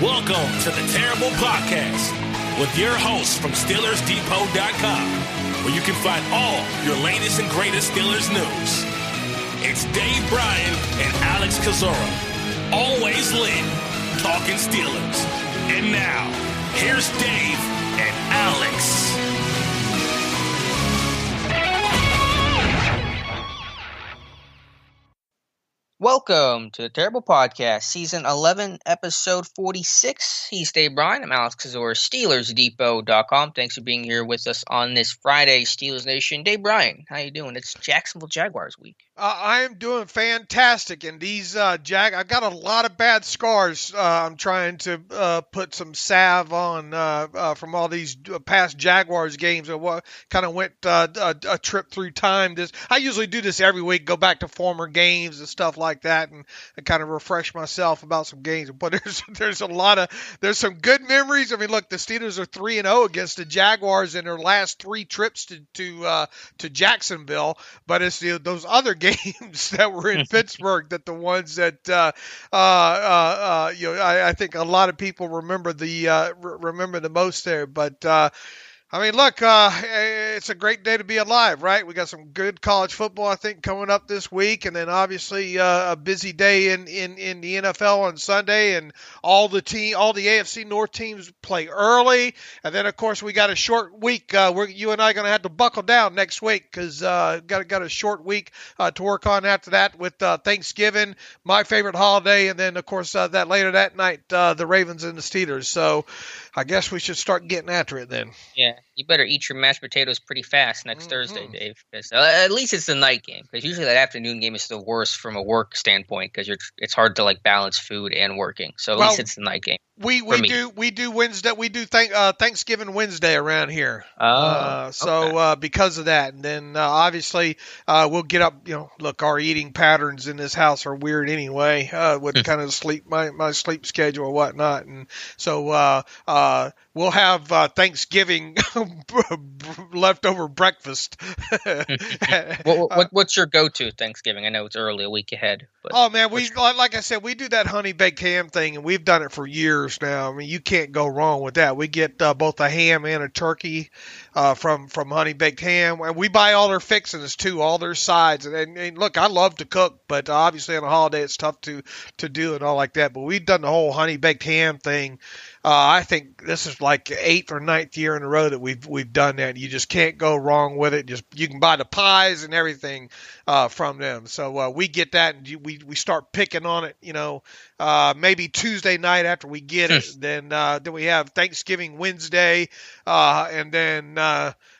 Welcome to the Terrible Podcast with your hosts from SteelersDepot.com, where you can find all your latest and greatest Steelers news. It's Dave Bryan and Alex Kozora, always lit, talking Steelers. And now, here's Dave and Alex. Welcome to the Terrible Podcast, Season 11, Episode 46. He's Dave Bryan. I'm Alex Kozora, SteelersDepot.com. Thanks for being here with us on this Friday, Steelers Nation. Dave Bryan, how you doing? It's Jacksonville Jaguars week. I am doing fantastic, and these I've got a lot of bad scars. I'm trying to put some salve on from all these past Jaguars games. I kind of went a trip through time. I usually do this every week, go back to former games and stuff like that, and kind of refresh myself about some games. But there's some good memories. I mean, look, the Steelers are 3-0 against the Jaguars in their last three trips to Jacksonville, but it's those other games that were in Pittsburgh that the ones that I think a lot of people remember the most there. But I mean, look, it's a great day to be alive, right? We got some good college football, I think, coming up this week, and then obviously a busy day in the NFL on Sunday, and all the AFC North teams play early, and then of course we got a short week. You and I are going to have to buckle down next week because got a short week to work on after that with Thanksgiving, my favorite holiday, and then of course that later that night the Ravens and the Steelers. So I guess we should start getting after it then. Yeah, you better eat your mashed potatoes pretty fast next Thursday, Dave. Because at least it's the night game. Because usually that afternoon game is the worst from a work standpoint because it's hard to balance food and working. So at least it's the night game. We do Wednesday. We do Thanksgiving Wednesday around here. Okay. Because of that, and then obviously we'll get up. Look, our eating patterns in this house are weird anyway. With kind of my sleep schedule or whatnot, and so we'll have Thanksgiving leftover breakfast. What's your go-to Thanksgiving? I know it's early, a week ahead. But oh man, like I said, we do that honey baked ham thing, and we've done it for years now. I mean, you can't go wrong with that. We get both a ham and a turkey from Honey Baked Ham, and we buy all their fixings too, all their sides. And look, I love to cook, but obviously on a holiday it's tough to do and all like that. But we've done the whole Honey Baked Ham thing. I think this is like 8th or 9th year in a row that we've done that. You just can't go wrong with it. You can buy the pies and everything from them. So we get that, and we start picking on it. Maybe Tuesday night after we get it. Then we have Thanksgiving Wednesday, and then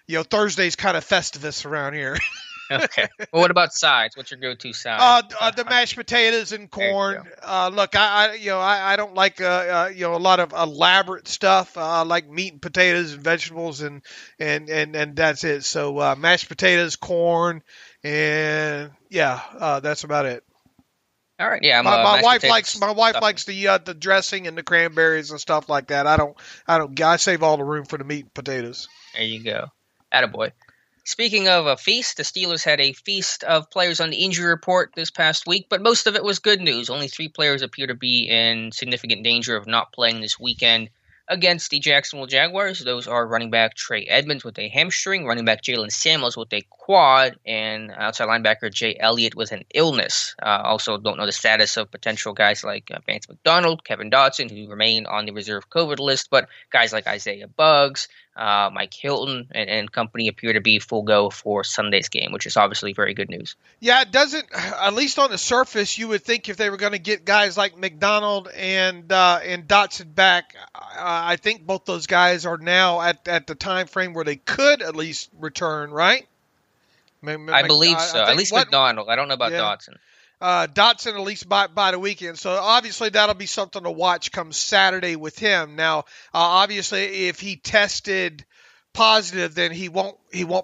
Thursday's kind of Festivus around here. Okay. Well, what about sides? What's your go-to side? The mashed potatoes and corn. Look, I don't like a lot of elaborate stuff. I like meat and potatoes and vegetables, and that's it. So mashed potatoes, corn, and that's about it. All right. Yeah. My wife likes the dressing and the cranberries and stuff like that. I save all the room for the meat and potatoes. There you go. Attaboy. Speaking of a feast, the Steelers had a feast of players on the injury report this past week, but most of it was good news. Only 3 players appear to be in significant danger of not playing this weekend against the Jacksonville Jaguars. Those are running back Trey Edmonds with a hamstring, running back Jalen Samuels with a quad, and outside linebacker Jay Elliott with an illness. Also don't know the status of potential guys like Vance McDonald, Kevin Dotson, who remain on the reserve COVID list, but guys like Isaiah Buggs, Mike Hilton, and company appear to be full go for Sunday's game, which is obviously very good news. Yeah, it doesn't, at least on the surface, you would think if they were going to get guys like McDonald and Dotson back, I think both those guys are now at the time frame where they could at least return, right? I believe so. At least McDonald. I don't know about Dotson. Dotson at least by the weekend. So obviously that'll be something to watch come Saturday with him. Now, obviously, if he tested positive, then he won't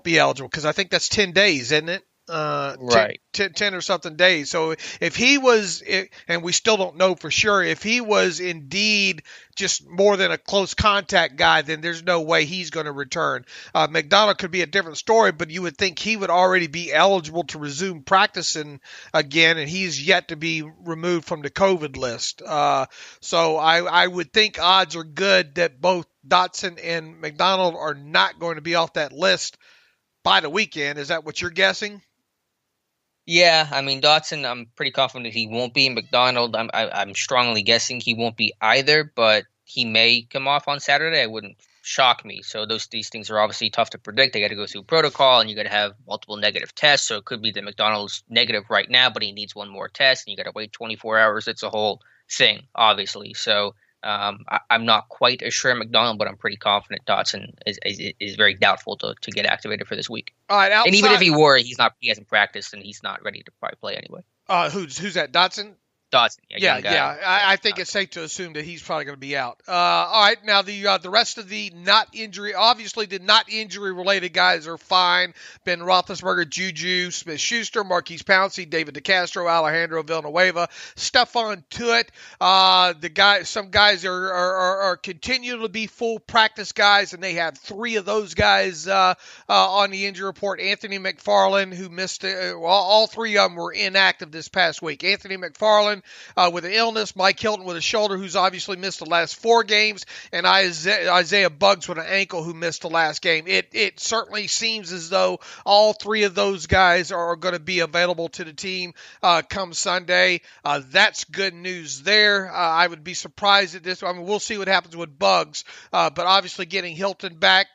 be eligible because I think that's 10 days, isn't it? Right. 10 or something days. So if he was, and we still don't know for sure, if he was indeed just more than a close contact guy, then there's no way he's going to return. McDonald could be a different story, but you would think he would already be eligible to resume practicing again, and he's yet to be removed from the COVID list. So I would think odds are good that both Dotson and McDonald are not going to be off that list by the weekend. Is that what you're guessing? Yeah, I mean Dotson, I'm pretty confident he won't be. McDonald, I'm strongly guessing he won't be either, but he may come off on Saturday. It wouldn't shock me. So these things are obviously tough to predict. They got to go through protocol, and you got to have multiple negative tests. So it could be that McDonald's negative right now, but he needs one more test, and you got to wait 24 hours. It's a whole thing, obviously. So I'm not quite as sure McDonald, but I'm pretty confident Dotson is very doubtful to get activated for this week. All right, and even if he were, he hasn't practiced, and he's not ready to probably play anyway. Who's that? Dotson? Dotson, yeah. I think it's safe to assume that he's probably going to be out. All right, now the rest of the not injury related guys are fine. Ben Roethlisberger, Juju Smith-Schuster, Marquise Pouncey, David DeCastro, Alejandro Villanueva, Stephon Tuitt. Some guys are continuing to be full practice guys, and they had 3 of those guys on the injury report. Anthony McFarland, who missed all 3 of them were inactive this past week. Anthony McFarland with an illness, Mike Hilton with a shoulder, who's obviously missed the last 4 games, and Isaiah Buggs with an ankle, who missed the last game. It certainly seems as though all 3 of those guys are going to be available to the team come Sunday. That's good news there. I would be surprised at this. I mean, we'll see what happens with Buggs, but obviously getting Hilton back,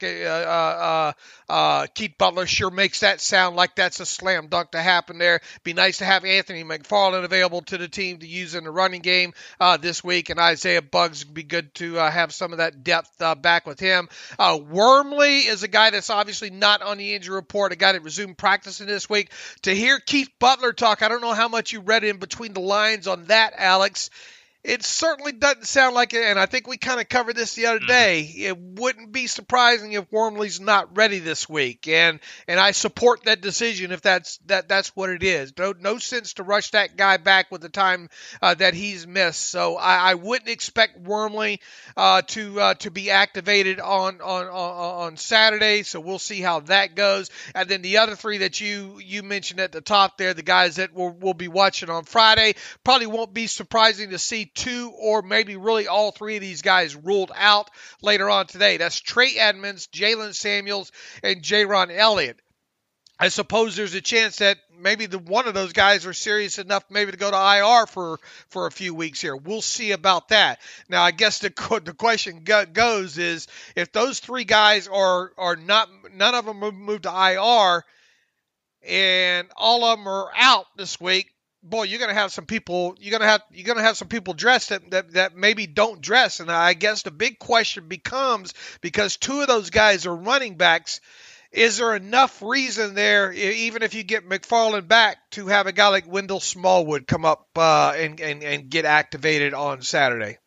Keith Butler sure makes that sound like that's a slam dunk to happen there. Be nice to have Anthony McFarland available to the team to use in the running game this week, and Isaiah Buggs would be good to have some of that depth back with him. Wormley is a guy that's obviously not on the injury report, a guy that resumed practicing this week. To hear Keith Butler talk, I don't know how much you read in between the lines on that, Alex. It certainly doesn't sound like it, and I think we kind of covered this the other day. It wouldn't be surprising if Wormley's not ready this week, and I support that decision if that's what it is. No sense to rush that guy back with the time that he's missed. So I wouldn't expect Wormley to be activated on Saturday. So we'll see how that goes. And then the other 3 that you mentioned at the top there, the guys that we'll be watching on Friday, probably won't be surprising to see 2 or maybe really all 3 of these guys ruled out later on today. That's Trey Edmonds, Jalen Samuels, and Jaron Elliott. I suppose there's a chance that maybe one of those guys are serious enough maybe to go to IR for a few weeks here. We'll see about that. Now, I guess the question goes is if those 3 guys are not, none of them moved to IR and all of them are out this week, boy, you're gonna have some people. You're gonna have some people dressed that maybe don't dress. And I guess the big question becomes, because 2 of those guys are running backs, is there enough reason there, even if you get McFarland back, to have a guy like Wendell Smallwood come up and get activated on Saturday?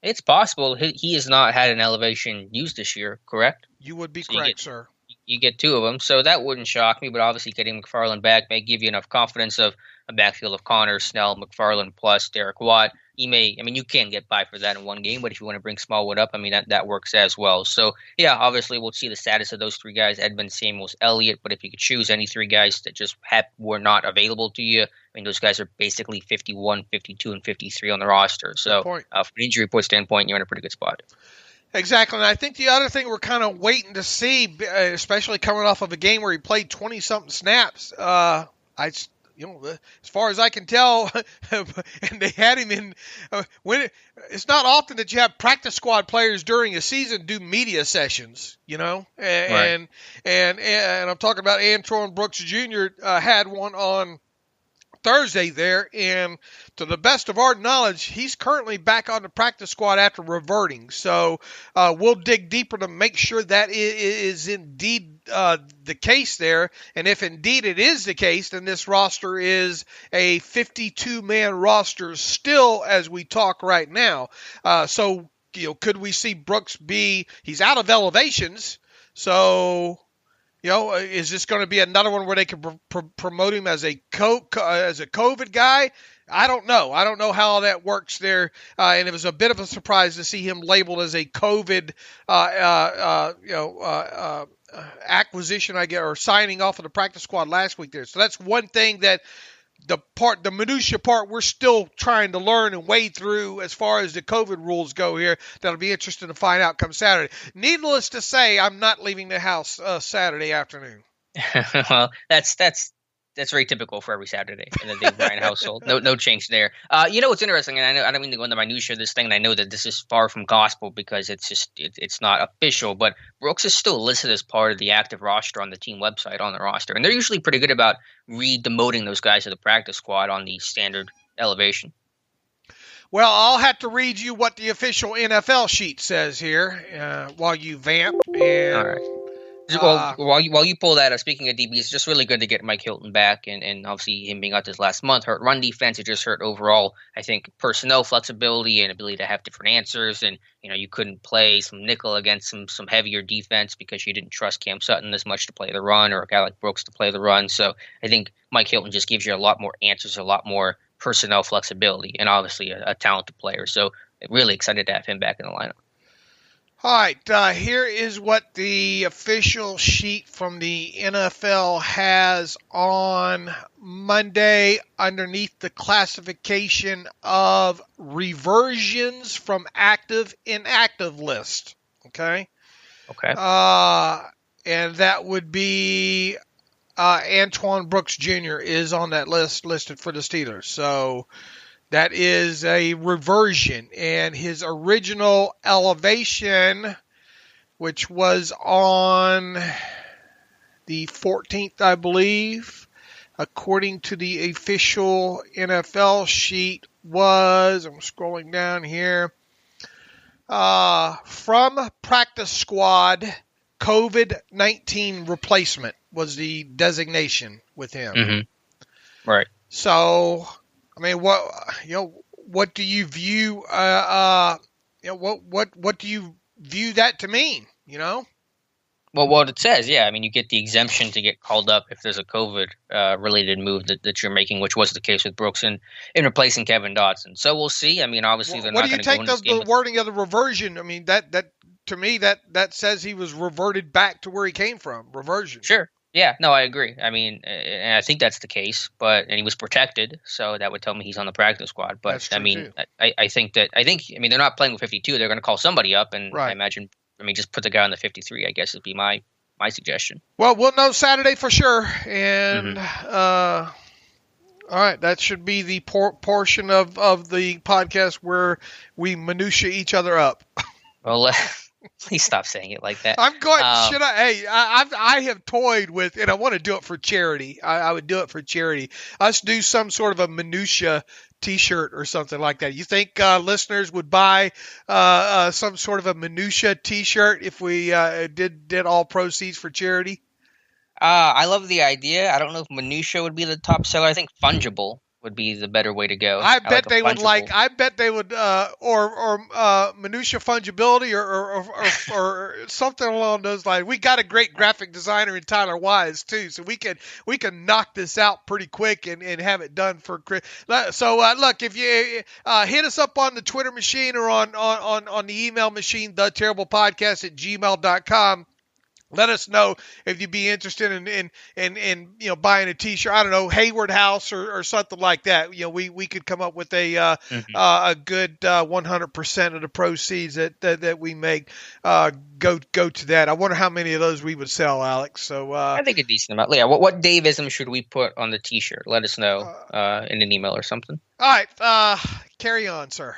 It's possible. He has not had an elevation used this year, correct? You would be correct, sir. You get 2 of them, so that wouldn't shock me. But obviously, getting McFarland back may give you enough confidence of a backfield of Connor, Snell, McFarland plus Derek Watt. You can get by for that in one game, but if you want to bring Smallwood up, that works as well. So yeah, obviously we'll see the status of those 3 guys: Edmonds, Samuels, Elliott. But if you could choose any 3 guys that just were not available to you, those guys are basically 51, 52, and 53 on the roster. So from an injury report standpoint, you're in a pretty good spot. Exactly, and I think the other thing we're kind of waiting to see, especially coming off of a game where he played 20-something snaps, as far as I can tell, and they had him in. It's not often that you have practice squad players during a season do media sessions, and I'm talking about Antoine Brooks Jr. Had one on Thursday there, and to the best of our knowledge, he's currently back on the practice squad after reverting. So we'll dig deeper to make sure that is indeed the case there. And if indeed it is the case, then this roster is a 52-man roster still as we talk right now. Could we see Brooks he's out of elevations, so Is this going to be another one where they can promote him as a COVID guy? I don't know. I don't know how all that works there. And it was a bit of a surprise to see him labeled as a COVID, acquisition, I guess, or signing off of the practice squad last week there. So that's one thing that the minutia part, we're still trying to learn and wade through as far as the COVID rules go here. That'll be interesting to find out come Saturday. Needless to say, I'm not leaving the house Saturday afternoon. Well, that's very typical for every Saturday in the Dave Bryan household. No change there. What's interesting, and I don't mean to go into minutia of this thing, and I know that this is far from gospel because it's not official, but Brooks is still listed as part of the active roster on the team website on the roster, and they're usually pretty good about re-demoting those guys to the practice squad on the standard elevation. Well, I'll have to read you what the official NFL sheet says here while you vamp. And all right. Well, while you pull that up, speaking of DBs, it's just really good to get Mike Hilton back, and obviously him being out this last month hurt run defense. It just hurt overall, I think, personnel flexibility and ability to have different answers. And you couldn't play some nickel against some heavier defense because you didn't trust Cam Sutton as much to play the run, or a guy like Brooks to play the run. So I think Mike Hilton just gives you a lot more answers, a lot more personnel flexibility, and obviously a talented player. So really excited to have him back in the lineup. All right, here is what the official sheet from the NFL has on Monday underneath the classification of reversions from active inactive list. Okay. And that would be Antoine Brooks Jr. is on that list listed for the Steelers. So that is a reversion, and his original elevation, which was on the 14th, I believe, according to the official NFL sheet, was, I'm scrolling down here, from practice squad, COVID-19 replacement was the designation with him. Mm-hmm. Right. So, I mean, what do you view? What do you view that to mean? Well, what it says, yeah. I mean, you get the exemption to get called up if there's a COVID related move that you're making, which was the case with Brooks in replacing Kevin Dotson. So we'll see. I mean, obviously they're not going to go into this game. What do you take the wording of the reversion? I mean, that to me that says he was reverted back to where he came from. Reversion. Sure. Yeah, no, I agree. I mean, and I think that's the case, and he was protected, so that would tell me he's on the practice squad. But I mean, I think they're not playing with 52. They're going to call somebody up, and right. I imagine, just put the guy on the 53. I guess would be my suggestion. Well, we'll know Saturday for sure, and all right, that should be the portion of the podcast where we minutia each other up. Well. Please stop saying it like that. I'm going. Should I? Hey, I have toyed with, and I want to do it for charity. I would do it for charity. Let's do some sort of a minutia T-shirt or something like that. You think listeners would buy some sort of a minutia T-shirt if we did all proceeds for charity? I love the idea. I don't know if minutia would be the top seller. I think fungible would be the better way to go. I bet they would or minutia fungibility or something along those lines. We got a great graphic designer in Tyler Wise too, so we can knock this out pretty quick and have it done for Chris. So look, if you hit us up on the Twitter machine or on the email machine, theterriblepodcast@gmail.com. Let us know if you'd be interested in buying a T-shirt. I don't know, Hayward House or something like that. We could come up with a good 100% of the proceeds that we make go to that. I wonder how many of those we would sell, Alex. So I think a decent amount. Yeah. What Daveism should we put on the T-shirt? Let us know in an email or something. All right. Carry on, sir.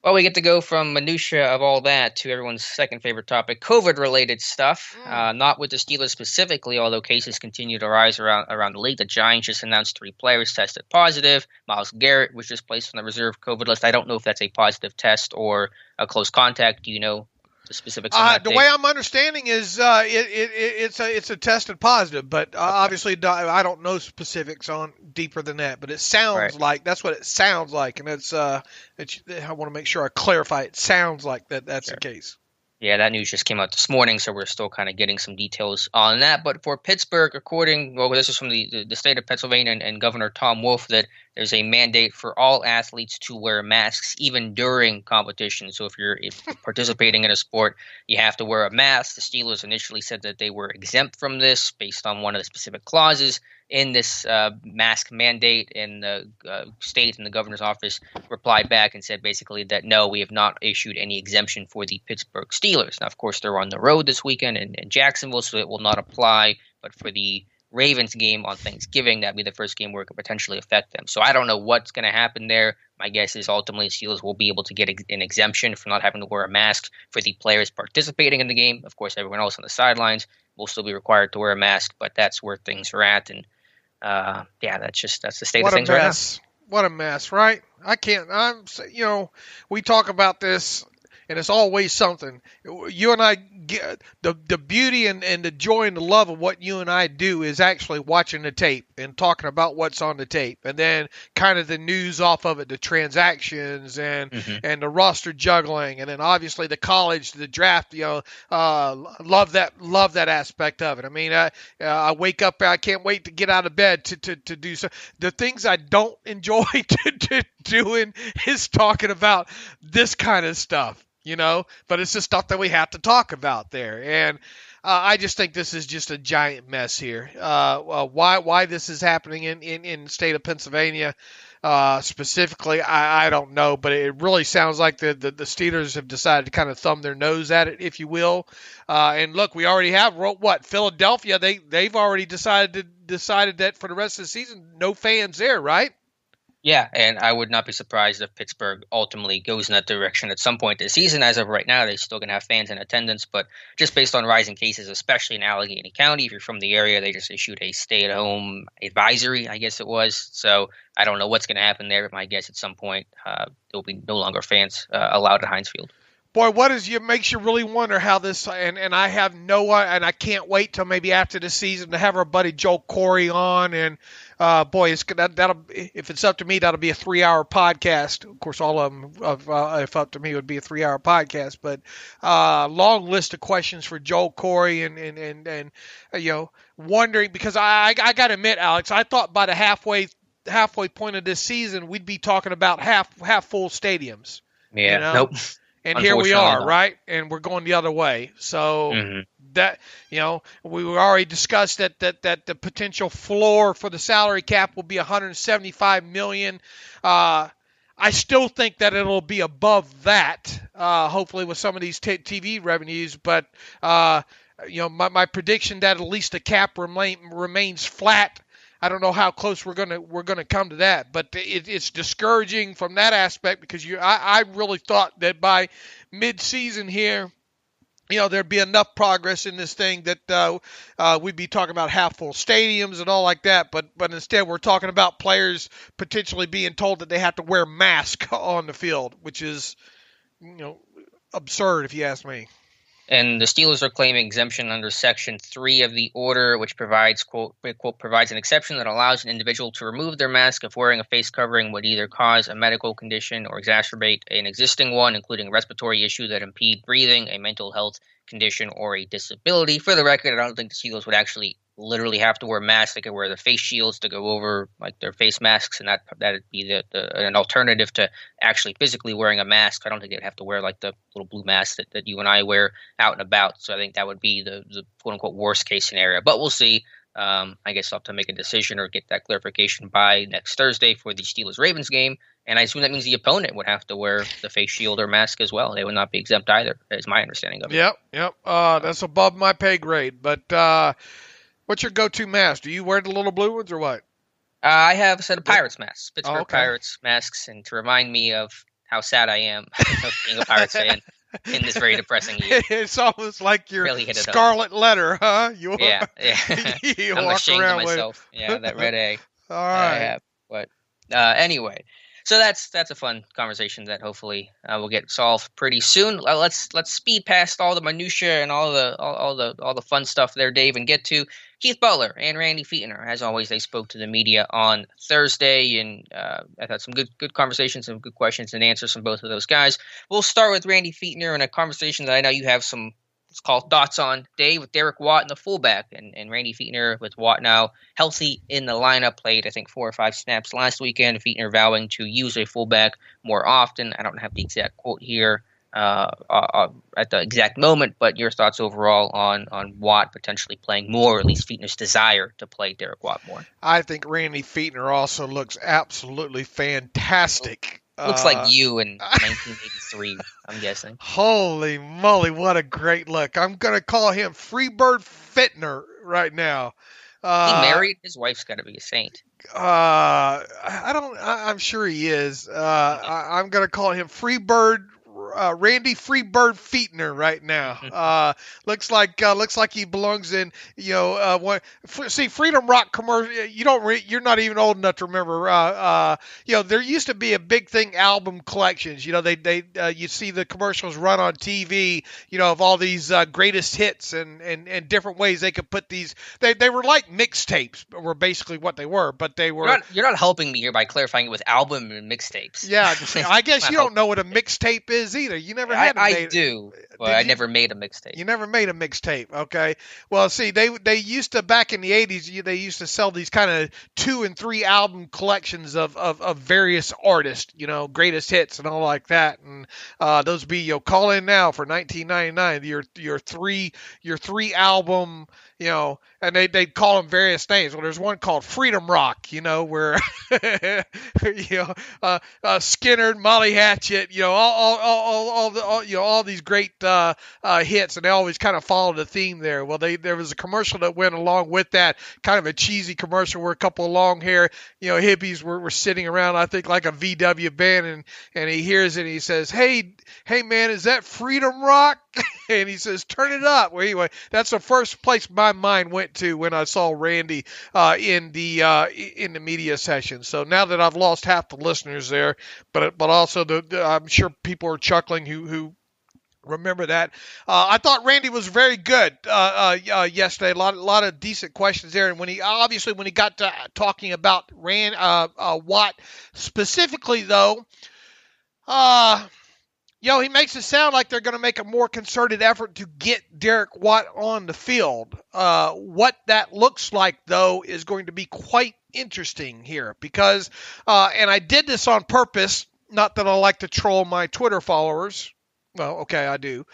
Well, we get to go from minutia of all that to everyone's second favorite topic, COVID-related stuff. Not with the Steelers specifically, although cases continue to rise around the league. The Giants just announced 3 players tested positive. Myles Garrett was just placed on the reserve COVID list. I don't know if that's a positive test or a close contact. Do you know the specifics on that? The way I'm understanding is it's a tested positive, but obviously I don't know specifics on deeper than that. But it sounds like that's what it sounds like, and I want to make sure I clarify. It sounds like that's the case. Yeah, that news just came out this morning, so we're still kind of getting some details on that. But for Pittsburgh, this is from the state of Pennsylvania and Governor Tom Wolf, that there's a mandate for all athletes to wear masks even during competition. So if you're participating in a sport, you have to wear a mask. The Steelers initially said that they were exempt from this based on one of the specific clauses in this mask mandate, and the state and the governor's office replied back and said basically that no, we have not issued any exemption for the Pittsburgh Steelers. Now, of course, they're on the road this weekend in Jacksonville, so it will not apply. But for the Ravens game on Thanksgiving, that'd be the first game where it could potentially affect them. So I don't know what's going to happen there. My guess is ultimately the Steelers will be able to get an exemption for not having to wear a mask for the players participating in the game. Of course, everyone else on the sidelines will still be required to wear a mask, but that's where things are at. And that's the state of things right now. What a mess, right? We talk about this, and it's always something. You and I get the beauty and the joy and the love of what you and I do is actually watching the tape and talking about what's on the tape, and then kind of the news off of it, the transactions and the roster juggling, and then obviously the college, the draft. Love that aspect of it. I mean, I wake up, I can't wait to get out of bed to do so. The things I don't enjoy doing is talking about this kind of stuff. But it's the stuff that we have to talk about there. And I just think this is just a giant mess here. Why this is happening in the state of Pennsylvania specifically, I don't know. But it really sounds like the Steelers have decided to kind of thumb their nose at it, if you will. And look, we already have Philadelphia. They've already decided that for the rest of the season, no fans there, right? Yeah, and I would not be surprised if Pittsburgh ultimately goes in that direction at some point this season. As of right now, they're still going to have fans in attendance, but just based on rising cases, especially in Allegheny County, if you're from the area, they just issued a stay-at-home advisory, I guess it was. So I don't know what's going to happen there, but my guess at some point there will be no longer fans allowed at Heinz Field. Boy, makes you really wonder how this, and I have and I can't wait till maybe after the season to have our buddy Joel Corey on, and if it's up to me, that'll be a 3-hour podcast. Of course, all of them, if up to me, would be a 3-hour podcast. But long list of questions for Joel Corey, and wondering, because I got to admit, Alex, I thought by the halfway point of this season we'd be talking about half full stadiums. Yeah, nope. And here we are, right? And we're going the other way. So that, we already discussed that the potential floor for the salary cap will be $175 million. I still think that it'll be above that, hopefully with some of these TV revenues. But my prediction that at least the cap remains flat. I don't know how close we're gonna come to that, but it's discouraging from that aspect, because I really thought that by mid-season here, there'd be enough progress in this thing that we'd be talking about half-full stadiums and all like that. But instead, we're talking about players potentially being told that they have to wear masks on the field, which is absurd if you ask me. And the Steelers are claiming exemption under Section 3 of the order, which provides, quote, provides an exception that allows an individual to remove their mask if wearing a face covering would either cause a medical condition or exacerbate an existing one, including a respiratory issue that impede breathing, a mental health condition, or a disability. For the record, I don't think the Steelers would actually literally have to wear masks. They could wear the face shields to go over like their face masks, and that'd be an alternative to actually physically wearing a mask. I don't think they'd have to wear like the little blue mask that you and I wear out and about. So I think that would be the quote unquote worst case scenario. But we'll see. I guess I'll have to make a decision or get that clarification by next Thursday for the Steelers-Ravens game. And I assume that means the opponent would have to wear the face shield or mask as well. They would not be exempt either, is my understanding of it. Yep. That's above my pay grade. But what's your go-to mask? Do you wear the little blue ones or what? I have a set of Pirates masks, Pittsburgh Pirates masks, and to remind me of how sad I am of being a Pirates fan in this very depressing year. It's almost like your scarlet letter, huh? Yeah. You I'm walk ashamed around of myself. Yeah, that red A. All right. I have. But anyway, So that's a fun conversation that hopefully will get solved pretty soon. Let's speed past all the minutia and all the fun stuff there, Dave, and get to Keith Butler and Randy Fichtner. As always, they spoke to the media on Thursday, and I've had some good conversations, some good questions and answers from both of those guys. We'll start with Randy Fichtner in a conversation that I know you have some. It's called Thoughts on, Dave, with Derek Watt in the fullback, and Randy Fichtner with Watt now healthy in the lineup, played I think 4 or 5 snaps last weekend. Fichtner vowing to use a fullback more often. I don't have the exact quote here at the exact moment, but your thoughts overall on Watt potentially playing more, or at least Fichtner's desire to play Derek Watt more. I think Randy Fichtner also looks absolutely fantastic. Looks like you in 1983, I'm guessing. Holy moly, what a great look. I'm going to call him Freebird Fichtner right now. He married? His wife's got to be a saint. I'm sure he is. I'm going to call him Randy Freebird Fichtner right now. Looks like he belongs in, Freedom Rock commercial. You're not even old enough to remember. There used to be a big thing, album collections. You see the commercials run on TV, of all these greatest hits and different ways they could put these. They were like mixtapes, were basically what they were, but they were. You're not helping me here by clarifying it with album and mixtapes. Yeah, I guess you don't know what a mixtape is either. You never had. I do, but I never made a mixtape. You never made a mixtape, okay? Well, see, they used to, back in the 80s, they used to sell these kind of 2 and 3 album collections of various artists, greatest hits and all like that. And those would be, call in now for $19.99. Your three album. And they'd call them various names. Well, there's one called Freedom Rock, where, Skinner, Molly Hatchet, all these great hits, and they always kind of followed the theme there. Well, there was a commercial that went along with that, kind of a cheesy commercial where a couple of long hair, hippies were sitting around, I think like a VW band, and he hears it and he says, hey man, is that Freedom Rock? And he says, turn it up. Well, anyway, that's the first place my mind went to when I saw Randy in the media session. So now that I've lost half the listeners there, but also I'm sure people are chuckling who remember that. I thought Randy was very good yesterday. A lot of decent questions there. And when he got to talking about Watt specifically, though, he makes it sound like they're going to make a more concerted effort to get Derek Watt on the field. What that looks like, though, is going to be quite interesting here because, and I did this on purpose, not that I like to troll my Twitter followers. Well, okay, I do.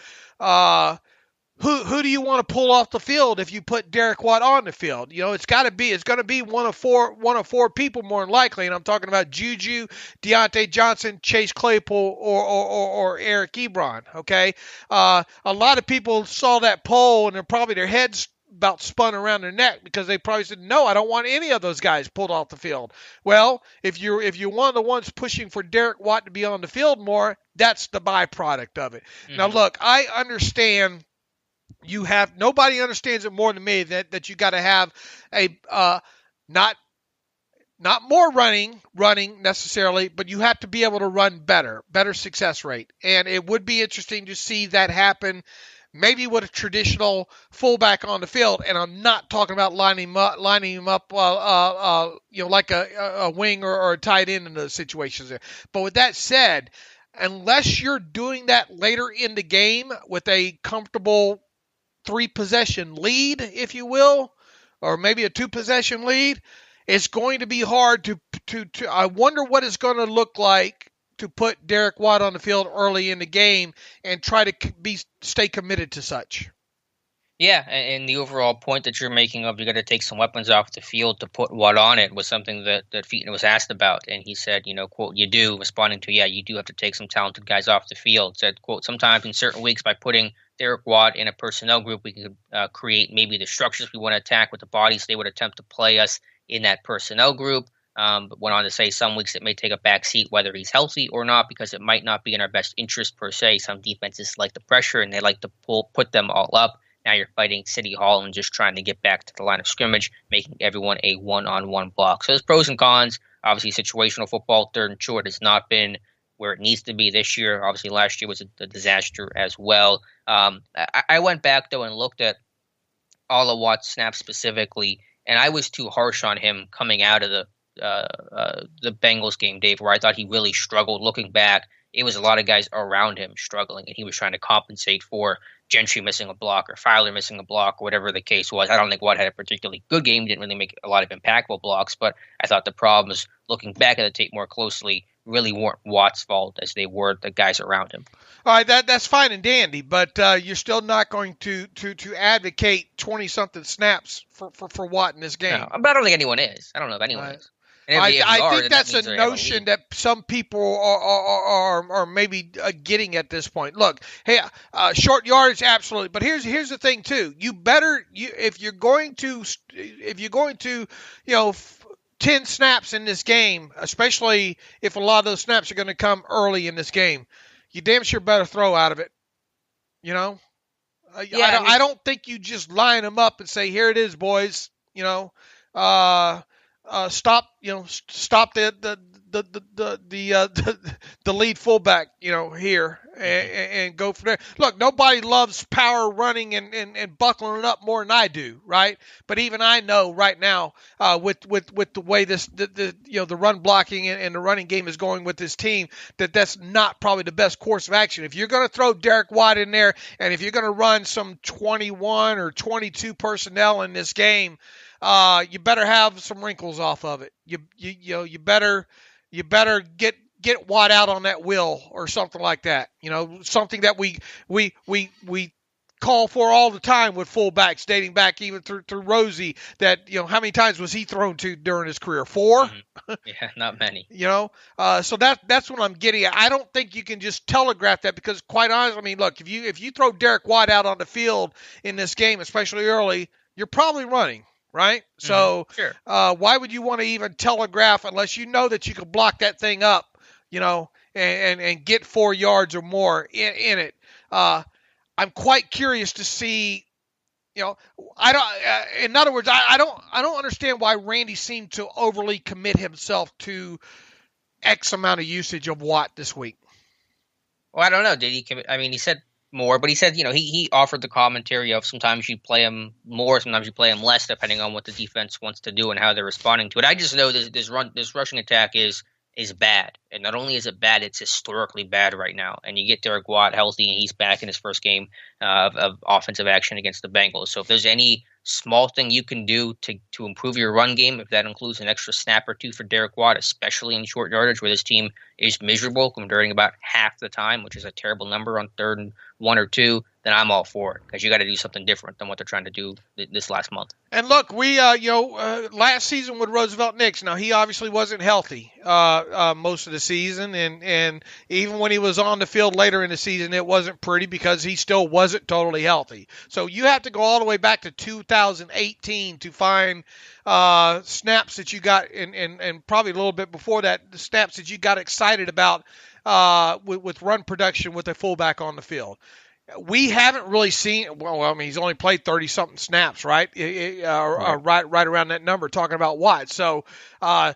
Who do you want to pull off the field if you put Derek Watt on the field? It's going to be one of four people more than likely, and I'm talking about Juju, Deontay Johnson, Chase Claypool, or Eric Ebron. Okay, a lot of people saw that poll and probably their heads about spun around their neck because they probably said, no, I don't want any of those guys pulled off the field. Well, if you're one of the ones pushing for Derek Watt to be on the field more, that's the byproduct of it. Mm-hmm. Now, look, I understand. Nobody understands it more than me that you got to have a not more running necessarily, but you have to be able to run better success rate. And it would be interesting to see that happen maybe with a traditional fullback on the field. And I'm not talking about lining him up like a wing or a tight end in those situations there. But with that said, unless you're doing that later in the game with a comfortable 3-possession lead, if you will, or maybe a 2-possession lead, it's going to be hard to I wonder what it's going to look like to put Derek Watt on the field early in the game and try to stay committed to such. Yeah, and the overall point that you're making of you got to take some weapons off the field to put Watt on it was something that Fichtner was asked about, and he said, quote, you do, responding to, yeah, you do have to take some talented guys off the field. Said, quote, sometimes in certain weeks by putting Derek Watt in a personnel group, we can create maybe the structures we want to attack with the bodies they would attempt to play us in that personnel group. But went on to say some weeks it may take a back seat whether he's healthy or not because it might not be in our best interest per se. Some defenses like the pressure and they like to put them all up. Now you're fighting City Hall and just trying to get back to the line of scrimmage, making everyone a one-on-one block. So there's pros and cons. Obviously, situational football, third and short, has not been where it needs to be this year. Obviously, last year was a disaster as well. I went back, though, and looked at all of Watt's snaps specifically, and I was too harsh on him coming out of the Bengals game, Dave, where I thought he really struggled. Looking back, it was a lot of guys around him struggling, and he was trying to compensate for Gentry missing a block or Fowler missing a block or whatever the case was. I don't think Watt had a particularly good game. He didn't really make a lot of impactful blocks, but I thought the problems, looking back at the tape more closely, really weren't Watt's fault as they were the guys around him. All right, that's fine and dandy, but you're still not going to advocate 20-something snaps for Watt in this game. No, I don't think anyone is. I don't know if anyone is. I think that's a notion that some people are maybe getting at this point. Look, hey, short yardage, absolutely, but here's the thing too. If you're going to 10 snaps in this game, especially if a lot of those snaps are going to come early in this game, you damn sure better throw out of it. I don't think you just line them up and say, "Here it is, boys." Stop the lead fullback, here and go from there. Look, nobody loves power running and buckling it up more than I do, right? But even I know right now, with the way the run blocking and the running game is going with this team, that's not probably the best course of action. If you're going to throw Derek Watt in there, and if you're going to run some 21 or 22 personnel in this game, you better have some wrinkles off of it. You better get Watt out on that wheel or something like that. Something that we call for all the time with fullbacks, dating back even through Rosie. That how many times was he thrown to during his career? 4. Mm-hmm. Yeah, not many. So that's what I'm getting at. I don't think you can just telegraph that, because quite honestly, I mean, look, if you throw Derek Watt out on the field in this game, especially early, you're probably running. Right? So sure. Why would you want to even telegraph unless you know that you can block that thing up, and get 4 yards or more in it? I'm quite curious to see, I don't. In other words, I don't understand why Randy seemed to overly commit himself to X amount of usage of Watt this week. Well, I don't know. Did he commit? I mean, he said more, but he said, he offered the commentary of sometimes you play him more, sometimes you play him less, depending on what the defense wants to do and how they're responding to it. I just know this rushing attack is bad, and not only is it bad, it's historically bad right now. And you get Derek Watt healthy, and he's back in his first game of offensive action against the Bengals. So if there's any small thing you can do to improve your run game, if that includes an extra snap or two for Derek Watt, especially in short yardage where this team is miserable, converting about half the time, which is a terrible number on 3rd and 1 or 2, then I'm all for it, because you got to do something different than what they're trying to do this last month. And look, we last season with Roosevelt Nix, now he obviously wasn't healthy most of the season, and even when he was on the field later in the season, it wasn't pretty because he still wasn't totally healthy. So you have to go all the way back to 2018 to find snaps that you got, and probably a little bit before that, the snaps that you got excited about with run production with a fullback on the field. We haven't really seen. Well, I mean, he's only played 30-something snaps, right? Right around that number. Talking about Watt. So I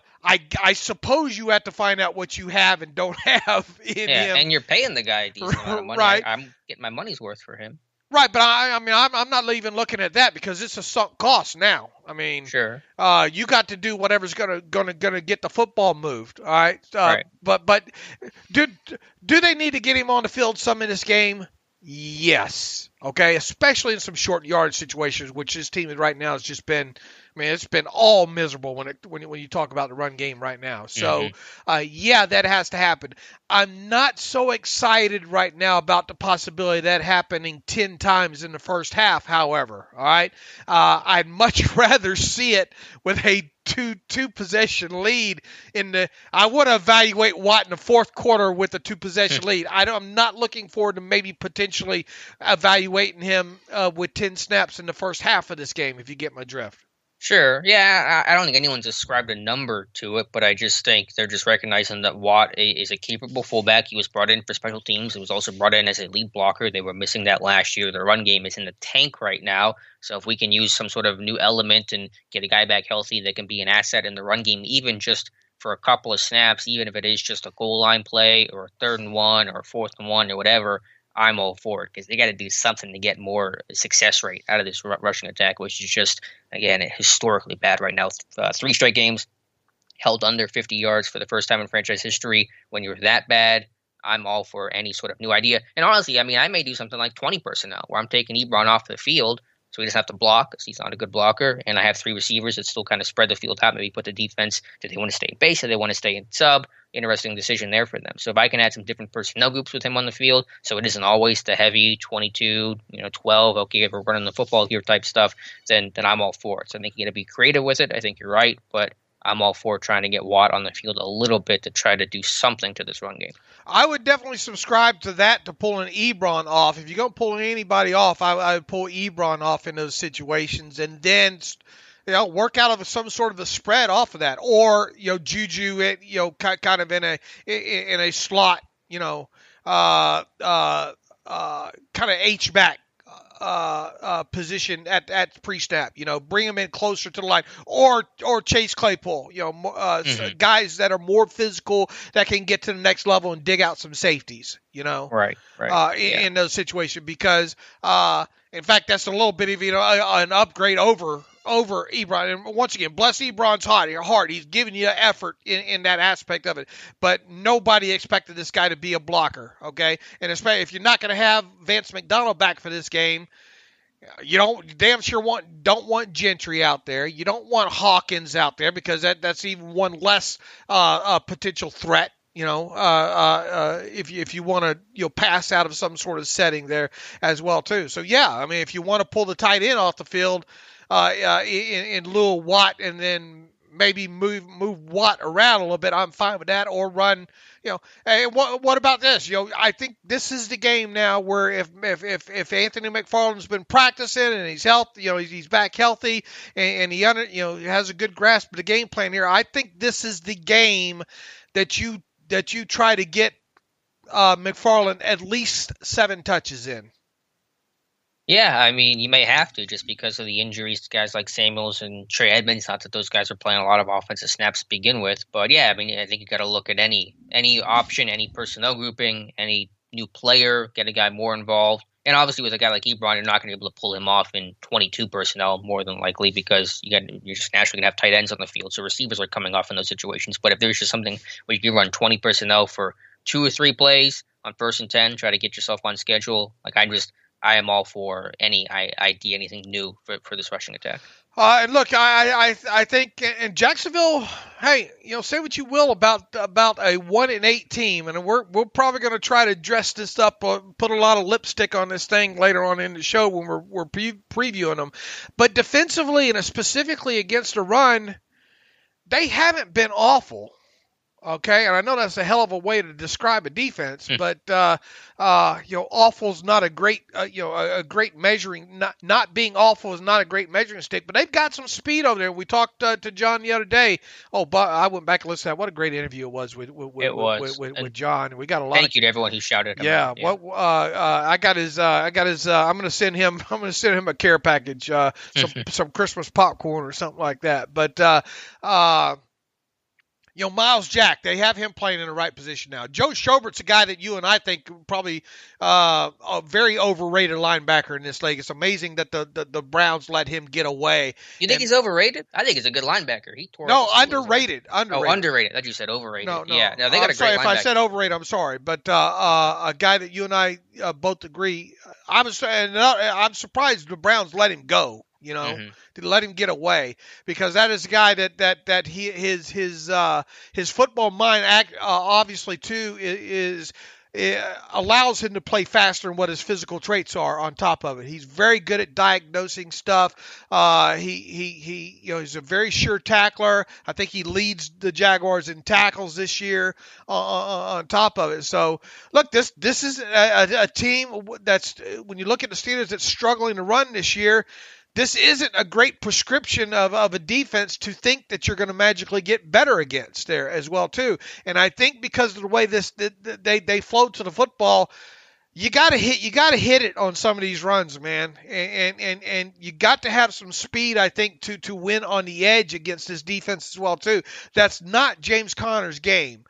suppose you have to find out what you have and don't have in him. And you're paying the guy a decent amount of money. Right. I'm getting my money's worth for him. Right, but I'm not even looking at that because it's a sunk cost now. I mean, sure. You got to do whatever's gonna get the football moved. All right. Right. But do they need to get him on the field some in this game? Yes. Okay. Especially in some short yard situations, which this team right now has just been. I mean, it's been all miserable when you talk about the run game right now. So, yeah, that has to happen. I'm not so excited right now about the possibility of that happening 10 times in the first half, however. All right? I'd much rather see it with a two possession lead I want to evaluate Watt in the fourth quarter with a 2-possession lead. I'm not looking forward to maybe potentially evaluating him with 10 snaps in the first half of this game, if you get my drift. Sure. Yeah, I don't think anyone's ascribed a number to it, but I just think they're just recognizing that Watt is a capable fullback. He was brought in for special teams. He was also brought in as a lead blocker. They were missing that last year. Their run game is in the tank right now. So if we can use some sort of new element and get a guy back healthy that can be an asset in the run game, even just for a couple of snaps, even if it is just a goal line play or a 3rd and 1 or a 4th and 1 or whatever, I'm all for it because they got to do something to get more success rate out of this rushing attack, which is just, again, historically bad right now. 3 straight games held under 50 yards for the first time in franchise history. When you're that bad, I'm all for any sort of new idea. And honestly, I mean, I may do something like 20 personnel where I'm taking Ebron off the field so he doesn't have to block because he's not a good blocker. And I have 3 receivers that still kind of spread the field out. Maybe put the defense. Do they want to stay in base? Do they want to stay in sub? Interesting decision there for them. So if I can add some different personnel groups with him on the field, so it isn't always the heavy 22, 12, okay, we're running the football here type stuff, then I'm all for it. So I think you got to be creative with it. I think you're right, but I'm all for trying to get Watt on the field a little bit to try to do something to this run game. I would definitely subscribe to that, to pulling Ebron off. If you're going to pull anybody off, I would pull Ebron off in those situations and then work out of some sort of a spread off of that, or Juju it kind of in a slot, kind of H back position at pre-snap. Bring him in closer to the line, or Chase Claypool. Guys that are more physical that can get to the next level and dig out some safeties. Right. In those situations, because in fact that's a little bit of an upgrade over Ebron. And once again, bless Ebron's heart. He's giving you effort in that aspect of it. But nobody expected this guy to be a blocker, okay? And especially if you're not going to have Vance McDonald back for this game, you don't want Gentry out there. You don't want Hawkins out there because that's even one less potential threat. If you want to pass out of some sort of setting there as well too. So yeah, I mean, if you want to pull the tight end off the field in lieu of Watt and then maybe move Watt around a little bit, I'm fine with that. Or run, hey, what about this? I think this is the game now where if Anthony McFarland's been practicing and he's healthy, he's back healthy and he has a good grasp of the game plan here, I think this is the game that you try to get McFarland at least 7 touches in. Yeah, I mean, you may have to just because of the injuries to guys like Samuels and Trey Edmonds. Not that those guys are playing a lot of offensive snaps to begin with. But yeah, I mean, I think you got to look at any option, any personnel grouping, any new player, get a guy more involved. And obviously with a guy like Ebron, you're not going to be able to pull him off in 22 personnel more than likely because you're just naturally going to have tight ends on the field. So receivers are coming off in those situations. But if there's just something where you can run 20 personnel for 2 or 3 plays on 1st and 10, try to get yourself on schedule, I am all for any idea, anything new for this rushing attack. And look, I think in Jacksonville, hey, say what you will about a 1-8 team, and we're probably going to try to dress this up, put a lot of lipstick on this thing later on in the show when we're previewing them. But defensively and specifically against the run, they haven't been awful. Okay, and I know that's a hell of a way to describe a defense, but awful's not a great, a great measuring. Not being awful is not a great measuring stick. But they've got some speed over there. We talked to John the other day. Oh, but I went back and listened to that. What a great interview it was with John. We got a lot. Thank you to everyone who shouted him out. Yeah. I got his. I'm going to send him. I'm going to send him a care package, some Christmas popcorn or something like that. But Miles Jack, they have him playing in the right position now. Joe Schobert's a guy that you and I think probably a very overrated linebacker in this league. It's amazing that the Browns let him get away. You think he's overrated? I think he's a good linebacker. He tore underrated. Oh, underrated. I thought you said overrated. No. Yeah, no, they got a great linebacker. If I said overrated, I'm sorry. But a guy that you and I both agree, I'm surprised the Browns let him go. To let him get away, because that is a guy that his football mind obviously too is allows him to play faster than what his physical traits are. On top of it, he's very good at diagnosing stuff. He's a very sure tackler. I think he leads the Jaguars in tackles this year. On top of it, so look, this is a team that's, when you look at the Steelers, that's struggling to run this year. This isn't a great prescription of a defense to think that you're going to magically get better against there as well too. And I think because of the way they flow to the football, You gotta hit it on some of these runs, man, and you got to have some speed, I think, to win on the edge against this defense as well too. That's not James Conner's game.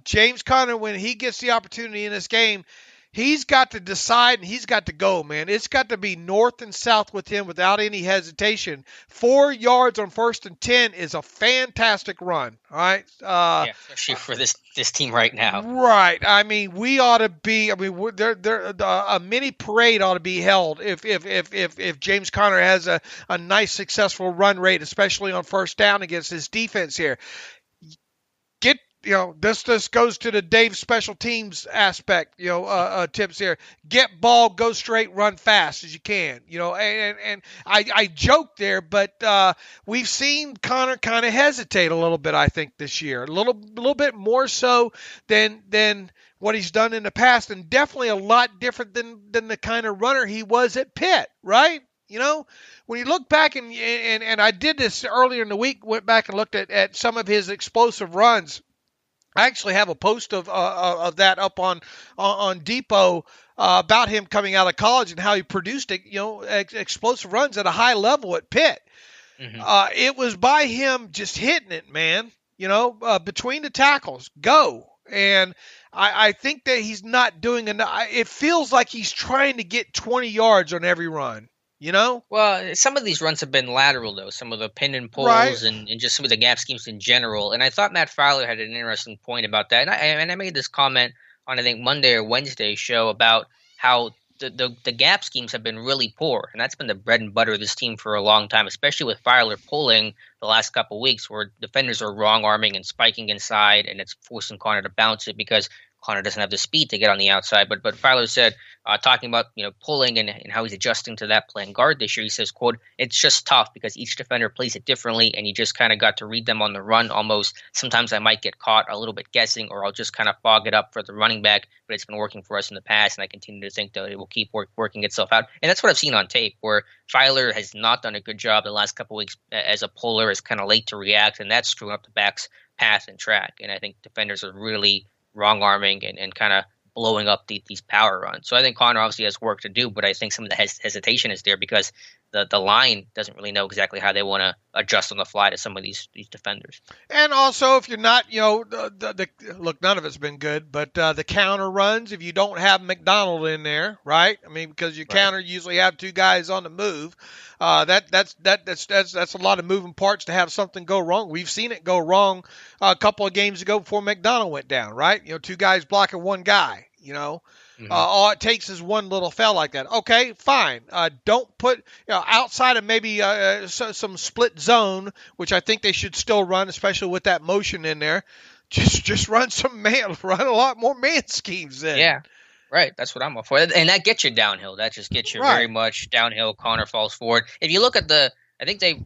James Conner, when he gets the opportunity in this game, he's got to decide and he's got to go, man. It's got to be north and south with him without any hesitation. 4 yards on 1st and 10 is a fantastic run. All right. Especially for this team right now. Right. I mean, we ought to be. I mean, a mini parade ought to be held if James Conner has a nice successful run rate, especially on 1st down against his defense here. This goes to the Dave special teams aspect, tips here. Get ball, go straight, run fast as you can, and I joke there, but we've seen Conner kind of hesitate a little bit, I think, this year. A little bit more so than what he's done in the past, and definitely a lot different than the kind of runner he was at Pitt, right? When you look back and I did this earlier in the week, went back and looked at some of his explosive runs. I actually have a post of that up on Depot about him coming out of college and how he produced explosive runs at a high level at Pitt. Mm-hmm. It was by him just hitting it, man. Between the tackles, go. And I think that he's not doing enough. It feels like he's trying to get 20 yards on every run. Well, some of these runs have been lateral, though. Some of the pin and pulls right. and just some of the gap schemes in general. And I thought Matt Fowler had an interesting point about that. And I made this comment on, I think, Monday or Wednesday's show about how the gap schemes have been really poor. And that's been the bread and butter of this team for a long time, especially with Fowler pulling the last couple of weeks where defenders are wrong-arming and spiking inside, and it's forcing Conner to bounce it because Conner doesn't have the speed to get on the outside. But Fowler said, talking about pulling and how he's adjusting to that playing guard this year, he says, quote, "It's just tough because each defender plays it differently, and you just kind of got to read them on the run almost. Sometimes I might get caught a little bit guessing, or I'll just kind of fog it up for the running back, but it's been working for us in the past, and I continue to think that it will keep working itself out." And that's what I've seen on tape, where Fowler has not done a good job the last couple of weeks as a puller, is kind of late to react, and that's screwing up the back's path and track. And I think defenders are really wrong-arming and kind of blowing up these power runs. So I think Conner obviously has work to do, but I think some of the hesitation is there because the line doesn't really know exactly how they want to adjust on the fly to some of these defenders. And also, if you're not, look, none of it's been good, but the counter runs, if you don't have McDonald in there, right? I mean, because your counter usually have 2 guys on the move. That's a lot of moving parts to have something go wrong. We've seen it go wrong a couple of games ago before McDonald went down, right? 2 guys blocking 1 guy, Mm-hmm. All it takes is one little foul like that. Okay, fine. Don't put outside of maybe some split zone, which I think they should still run, especially with that motion in there. Just run run a lot more man schemes then. Yeah, right. That's what I'm up for, and that gets you downhill. That just gets you very much downhill. Conner falls forward. If you look at I think they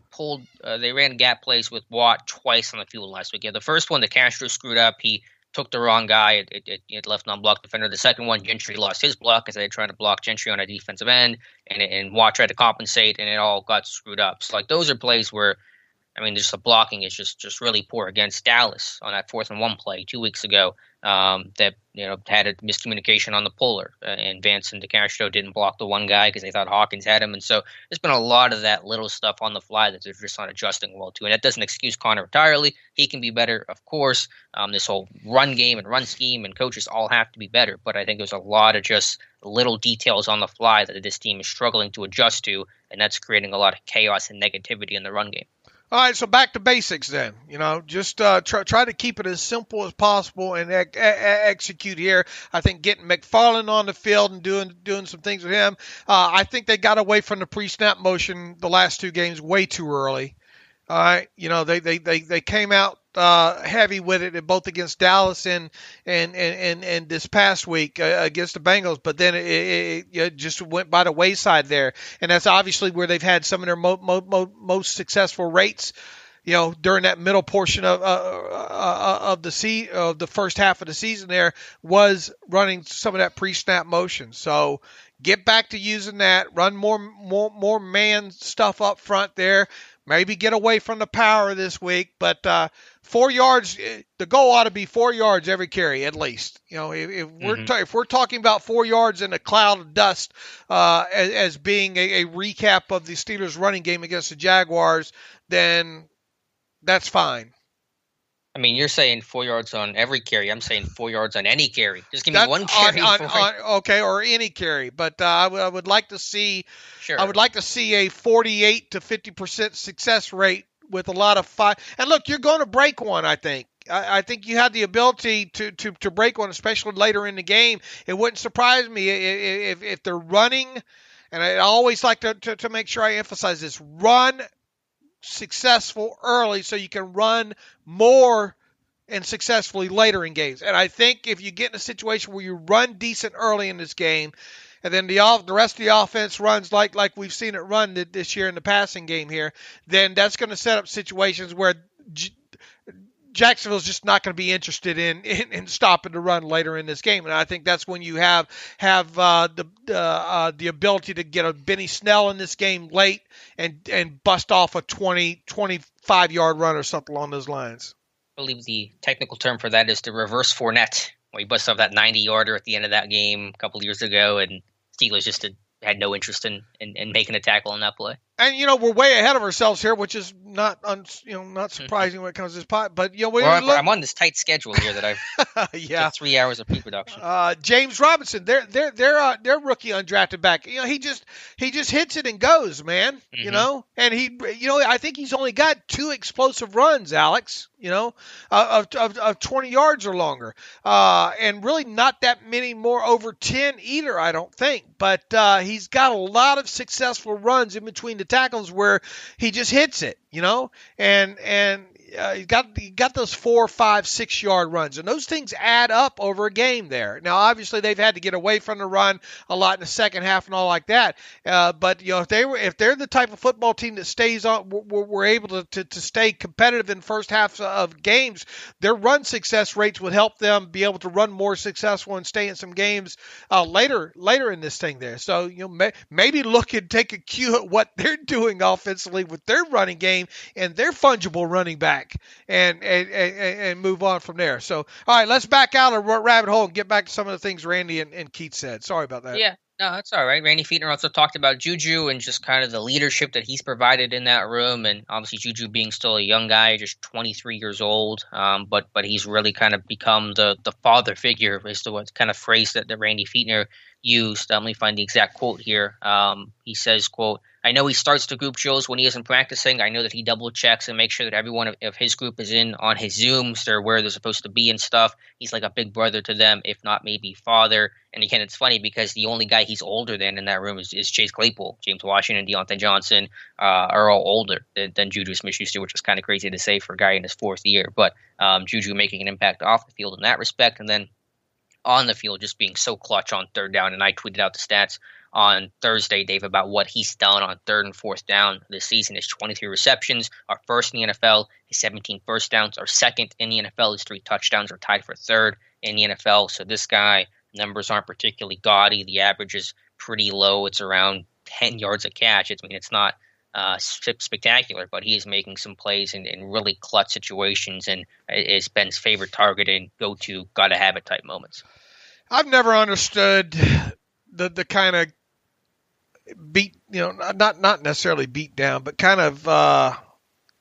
ran gap plays with Watt twice on the field last week. Yeah, the first one, the Castro screwed up. He took the wrong guy. It left an unblocked defender. The second one, Gentry lost his block as they were trying to block Gentry on a defensive end, and Watt tried to compensate, and it all got screwed up. So, those are plays where, just the blocking is just really poor against Dallas on that 4th and 1 play 2 weeks ago. That had a miscommunication on the puller, and Vance and DeCastro didn't block the one guy because they thought Hawkins had him, and so there's been a lot of that little stuff on the fly that they're just not adjusting well to, and that doesn't excuse Conner entirely. He can be better, of course. This whole run game and run scheme and coaches all have to be better, but I think there's a lot of just little details on the fly that this team is struggling to adjust to, and that's creating a lot of chaos and negativity in the run game. All right, so back to basics then. Just try to keep it as simple as possible and execute here. I think getting McFarland on the field and doing some things with him. I think they got away from the pre-snap motion the last 2 games way too early. All right, they came out heavy with it both against Dallas and this past week against the Bengals, but then it just went by the wayside there, and that's obviously where they've had some of their most successful rates. During that middle portion of the first half of the season, there was running some of that pre-snap motion. So get back to using that. Run more man stuff up front there. Maybe get away from the power this week, but 4 yards. The goal ought to be 4 yards every carry at least. If we're talking about 4 yards in a cloud of dust as being a recap of the Steelers' running game against the Jaguars, then that's fine. I mean, you're saying 4 yards on every carry. I'm saying 4 yards on any carry. Just give me one carry. Okay, or any carry. But I would like to see. Sure. I would like to see a 48 to 50% success rate with a lot of five. And look, you're going to break one. I think. I think you have the ability to break one, especially later in the game. It wouldn't surprise me if they're running. And I always like to make sure I emphasize this: run successful early so you can run more and successfully later in games. And I think if you get in a situation where you run decent early in this game, and then the rest of the offense runs like we've seen it run this year in the passing game here, then that's going to set up situations where Jacksonville's just not going to be interested in stopping the run later in this game. And I think that's when you have the ability to get a Benny Snell in this game late and bust off a 25-yard run or something along those lines. I believe the technical term for that is the reverse Fournette, where he busted off that 90-yarder at the end of that game a couple of years ago, and Steelers just had no interest in making a tackle on that play. And we're way ahead of ourselves here, which is not surprising when it comes to this pot. But I'm on this tight schedule here that I've 3 hours of pre-production. James Robinson, their rookie undrafted back. He just hits it and goes, man. And I think he's only got 2 explosive runs, Alex. Of 20 yards or longer, and really not that many more over 10 either, I don't think. But he's got a lot of successful runs in between the tackles where he just hits it, and he got those 4, 5, 6 yard runs, and those things add up over a game there. Now, obviously, they've had to get away from the run a lot in the second half and all like that. But if they're the type of football team that stays on, we're able to stay competitive in first half of games, their run success rates would help them be able to run more successful and stay in some games later in this thing there. So maybe look and take a cue at what they're doing offensively with their running game and their fungible running back. And move on from there. So, all right, let's back out of the rabbit hole and get back to some of the things Randy and Keith said. Sorry about that. Yeah, no, that's all right. Randy Fichtner also talked about Juju and just kind of the leadership that he's provided in that room. And obviously Juju being still a young guy, just 23 years old. But he's really kind of become the father figure is the kind of phrase that Randy Fichtner used. Let me find the exact quote here. He says, quote, "I know he starts the group drills when he isn't practicing. I know that he double checks and makes sure that everyone of his group is in on his Zooms. They're where they're supposed to be and stuff. He's like a big brother to them, if not maybe father." And again, it's funny because the only guy he's older than in that room is Chase Claypool. James Washington, Deontay Johnson are all older than Juju Smith-Schuster, which is kind of crazy to say for a guy in his 4th year. But Juju making an impact off the field in that respect, and then on the field just being so clutch on 3rd down. And I tweeted out the stats on Thursday, Dave, about what he's done on 3rd and 4th down this season. His 23 receptions are 1st in the NFL. His 17 first downs are 2nd in the NFL. His 3 touchdowns are tied for 3rd in the NFL. So this guy, numbers aren't particularly gaudy. The average is pretty low. It's around 10 yards a catch. It's not spectacular, but he is making some plays in really clutch situations and is Ben's favorite target and go-to, gotta-have-it type moments. I've never understood the kind of beat, not necessarily beat down, but kind of,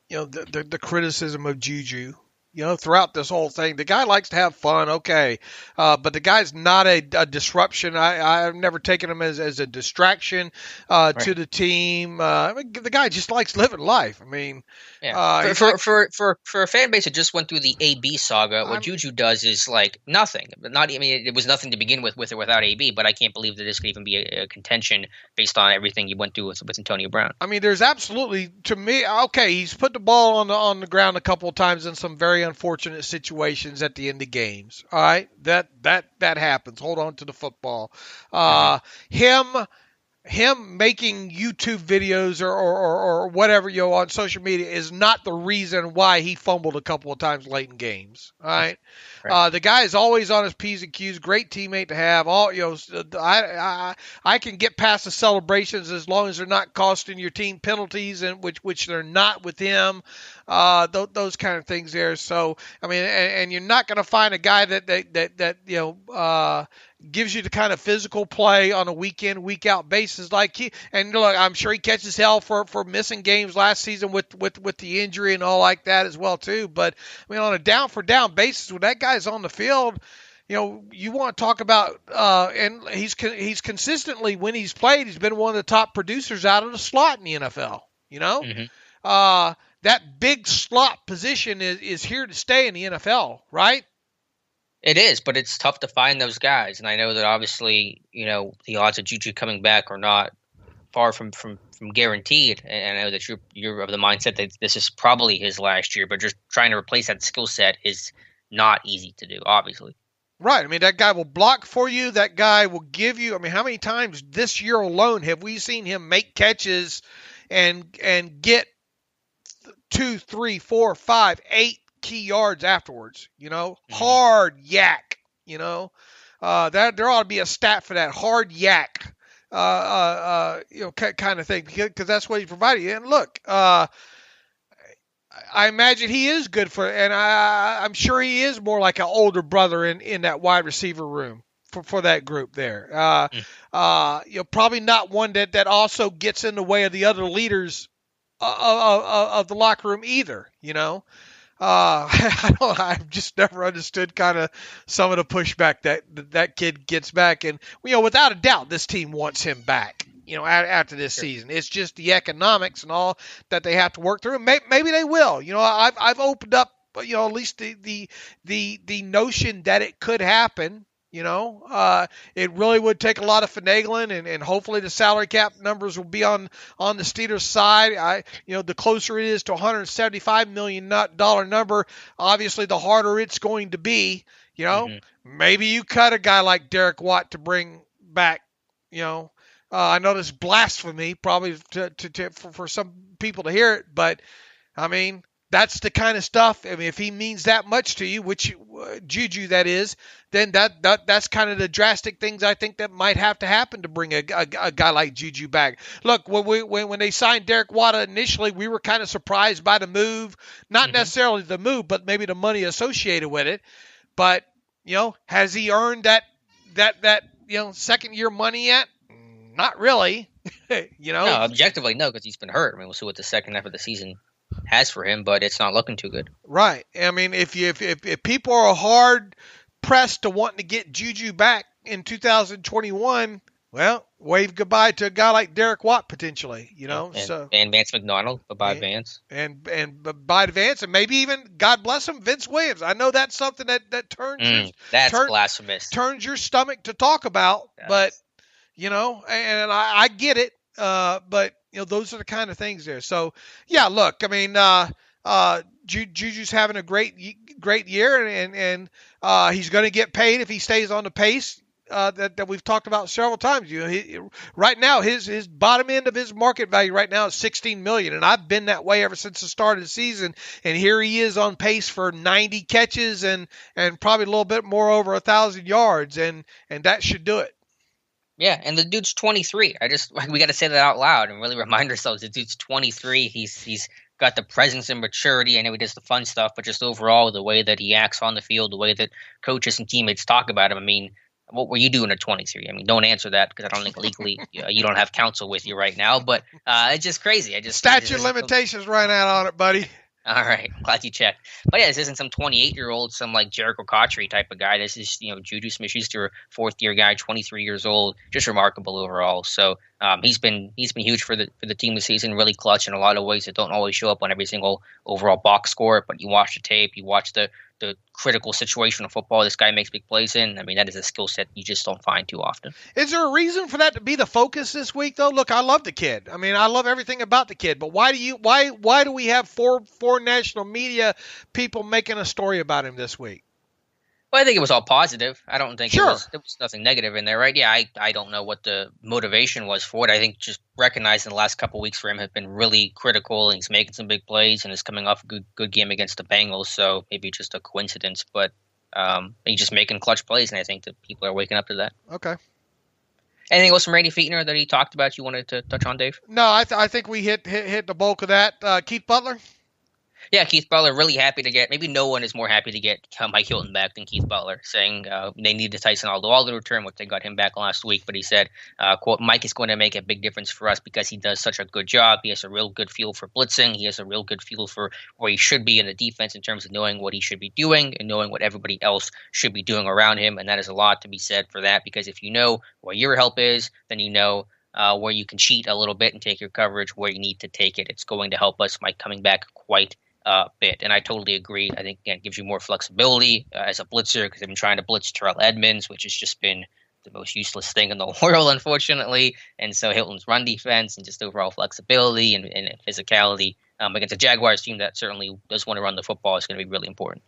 the criticism of Juju. Throughout this whole thing, the guy likes to have fun, okay, but the guy's not a disruption. I've never taken him as a distraction to the team. The guy just likes living life. For a fan base that just went through the AB saga, what Juju does is like nothing. It was nothing to begin with or without AB. But I can't believe that this could even be a contention based on everything he went through with Antonio Brown. There's absolutely, to me, okay, he's put the ball on the ground a couple of times in some very unfortunate situations at the end of games. All right, that happens. Hold on to the football. Him him making YouTube videos or whatever, on social media is not the reason why he fumbled a couple of times late in games. All right. Right. The guy is always on his P's and Q's. Great teammate to have. I can get past the celebrations as long as they're not costing your team penalties, and which they're not with him. Those kind of things there. So I mean, and you're not going to find a guy that gives you the kind of physical play on a week in, week out basis like he. And look, I'm sure he catches hell for missing games last season with the injury and all like that as well too. But I mean, on a down for down basis, when that guy's on the field, you want to talk about, and he's consistently, when he's played, he's been one of the top producers out of the slot in the NFL. Mm-hmm. That big slot position is here to stay in the NFL, right? It is, but it's tough to find those guys. And I know that obviously, the odds of Juju coming back are not far from guaranteed. And I know that you're of the mindset that this is probably his last year, but just trying to replace that skill set is not easy to do, obviously. Right. I mean, that guy will block for you. That guy will give you. I mean, how many times this year alone have we seen him make catches and get 2, 3, 4, 5, 8 key yards afterwards? Hard yak. That there ought to be a stat for that, hard yak. Kind of thing, because that's what he provided. And look, I imagine he is good and I'm sure he is more like an older brother in that wide receiver room for that group there. Probably not one that also gets in the way of the other leaders of the locker room either. I've just never understood kind of some of the pushback that kid gets back, and without a doubt, this team wants him back. After this season, it's just the economics and all that they have to work through. Maybe they will. I've opened up, at least the notion that it could happen. It really would take a lot of finagling, and hopefully the salary cap numbers will be on the Steelers' side. The closer it is to $175 million number, obviously the harder it's going to be. Maybe you cut a guy like Derek Watt to bring back. I know this is blasphemy, probably for some people to hear it, but I mean, that's the kind of stuff. I mean, if he means that much to you, which Juju that is, then that's kind of the drastic things I think that might have to happen to bring a guy like Juju back. Look, when they signed Derek Watt initially, we were kind of surprised by the move, not necessarily the move, but maybe the money associated with it. But has he earned that second year money yet? Not really. No, objectively, no, because he's been hurt. I mean, we'll see what the second half of the season has for him, but it's not looking too good. Right. I mean, if people are hard pressed to wanting to get Juju back in 2021, well, wave goodbye to a guy like Derek Watt potentially. And Vance McDonald, bye Vance, and bye to Vance, and maybe even, God bless him, Vince Williams. I know that's something that turns blasphemous. Turns your stomach to talk about, but and I get it. But those are the kind of things there. So yeah, look, I mean, Juju's having a great year, and he's going to get paid if he stays on the pace that we've talked about several times. Right now, his bottom end of his market value right now is $16 million, and I've been that way ever since the start of the season. And here he is on pace for 90 catches and probably a little bit more over 1,000 yards, and that should do it. Yeah, and the dude's 23. We got to say that out loud and really remind ourselves the dude's 23. He's got the presence and maturity. I know he does the fun stuff, but just overall, the way that he acts on the field, the way that coaches and teammates talk about him. I mean, what were you doing at 23? I mean, don't answer that because I don't think legally you don't have counsel with you right now. But it's just crazy. Statute limitations ran out on it, buddy. All right, glad you checked. But yeah, this isn't some 28-year-old, some like Jericho Cotchery type of guy. This is Juju Smith-Schuster, fourth-year guy, 23 years old, just remarkable overall. So he's been huge for the team this season, really clutch in a lot of ways that don't always show up on every single overall box score. But you watch the tape, you watch the critical situation of football this guy makes big plays in. I mean, that is a skill set you just don't find too often. Is there a reason for that to be the focus this week, though? Look, I love the kid. I mean, I love everything about the kid. But why do we have four national media people making a story about him this week? Well, I think it was all positive. I don't think Sure. there was nothing negative in there, right? Yeah, I don't know what the motivation was for it. I think just recognizing the last couple of weeks for him have been really critical, and he's making some big plays, and is coming off a good game against the Bengals. So maybe just a coincidence, but he's just making clutch plays, and I think that people are waking up to that. Okay. Anything else from Randy Fichtner that he talked about you wanted to touch on, Dave? No, I think we hit the bulk of that. Keith Butler? Yeah, Keith Butler, really happy to get – maybe no one is more happy to get Mike Hilton back than Keith Butler, saying they needed Tyson Aldo return, which they got him back last week. But he said, quote, Mike is going to make a big difference for us because he does such a good job. He has a real good feel for blitzing. He has a real good feel for where he should be in the defense in terms of knowing what he should be doing and knowing what everybody else should be doing around him. And that is a lot to be said for that, because if you know where your help is, then you know where you can cheat a little bit and take your coverage where you need to take it. It's going to help us, Mike, coming back quite bit. And I totally agree. I think, again, it gives you more flexibility as a blitzer, because they've been trying to blitz Terrell Edmonds, which has just been the most useless thing in the world, unfortunately. And so Hilton's run defense and just overall flexibility and physicality against a Jaguars team that certainly does want to run the football is going to be really important.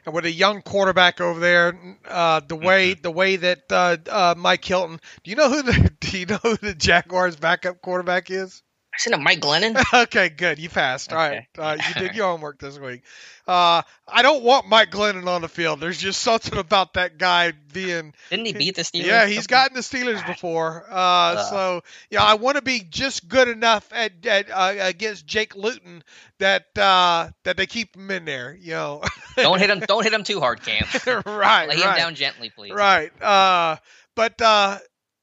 And with a young quarterback over there, the way that Mike Hilton, do you know who the Jaguars' backup quarterback is? Isn't it Mike Glennon? Okay, good. You passed. Okay. All right. You did your homework this week. I don't want Mike Glennon on the field. There's just something about that guy being. Didn't he beat the Steelers? Yeah, he's gotten the Steelers before. So yeah, I want to be just good enough at against Jake Luton that they keep him in there. You know. Don't hit him too hard, Cam. Right. Lay him down gently, please. Right. But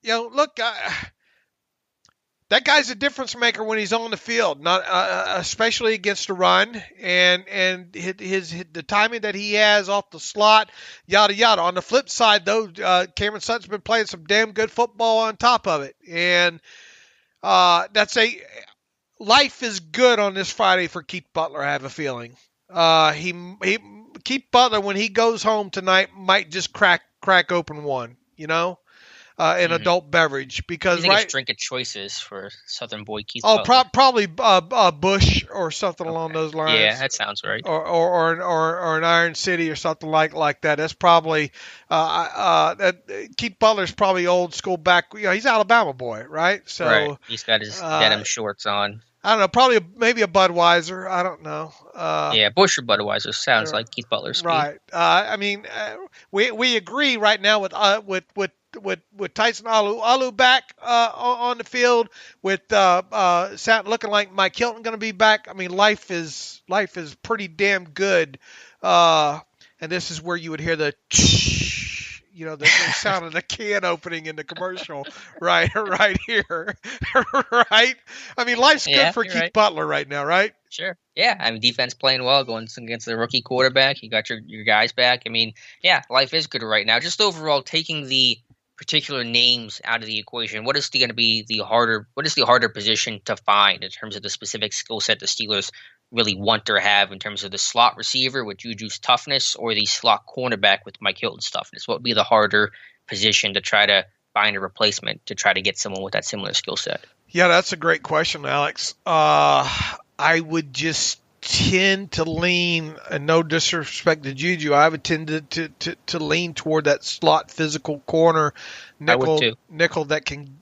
you know, look. That guy's a difference maker when he's on the field, not especially against the run, and the timing that he has off the slot, yada yada. On the flip side, though, Cameron Sutton's been playing some damn good football on top of it, and life is good on this Friday for Keith Butler. I have a feeling Keith Butler, when he goes home tonight, might just crack open one, you know. An adult beverage, because you think it's drink of choices for Southern boy Keith. Probably Bush or something along those lines. Yeah, that sounds right. Or an Iron City or something like that. That's probably Keith Butler's probably old school back. You know, he's an Alabama boy, right? So right. He's got his denim shorts on. I don't know, probably maybe a Budweiser. I don't know. Yeah, Bush or Budweiser sounds like Keith Butler's speed. Right. I mean, we agree right now with Tyson Alu back on the field, with looking like Mike Hilton going to be back. I mean, life is pretty damn good. And this is where you would hear the the sound of the can opening in the commercial right here. Right? I mean, life's good for Keith Butler right now, right? Sure. Yeah. I mean, defense playing well, going against the rookie quarterback. You got your guys back. I mean, yeah, life is good right now. Just overall, taking the particular names out of the equation, what is going to be the harder position to find in terms of the specific skill set the Steelers really want or have, in terms of the slot receiver with Juju's toughness or the slot cornerback with Mike Hilton's toughness? What would be the harder position to try to find a replacement, to try to get someone with that similar skill set? Yeah, that's a great question, Alex. I would just tend to lean, and no disrespect to Juju, I would tend to lean toward that slot physical corner nickel that can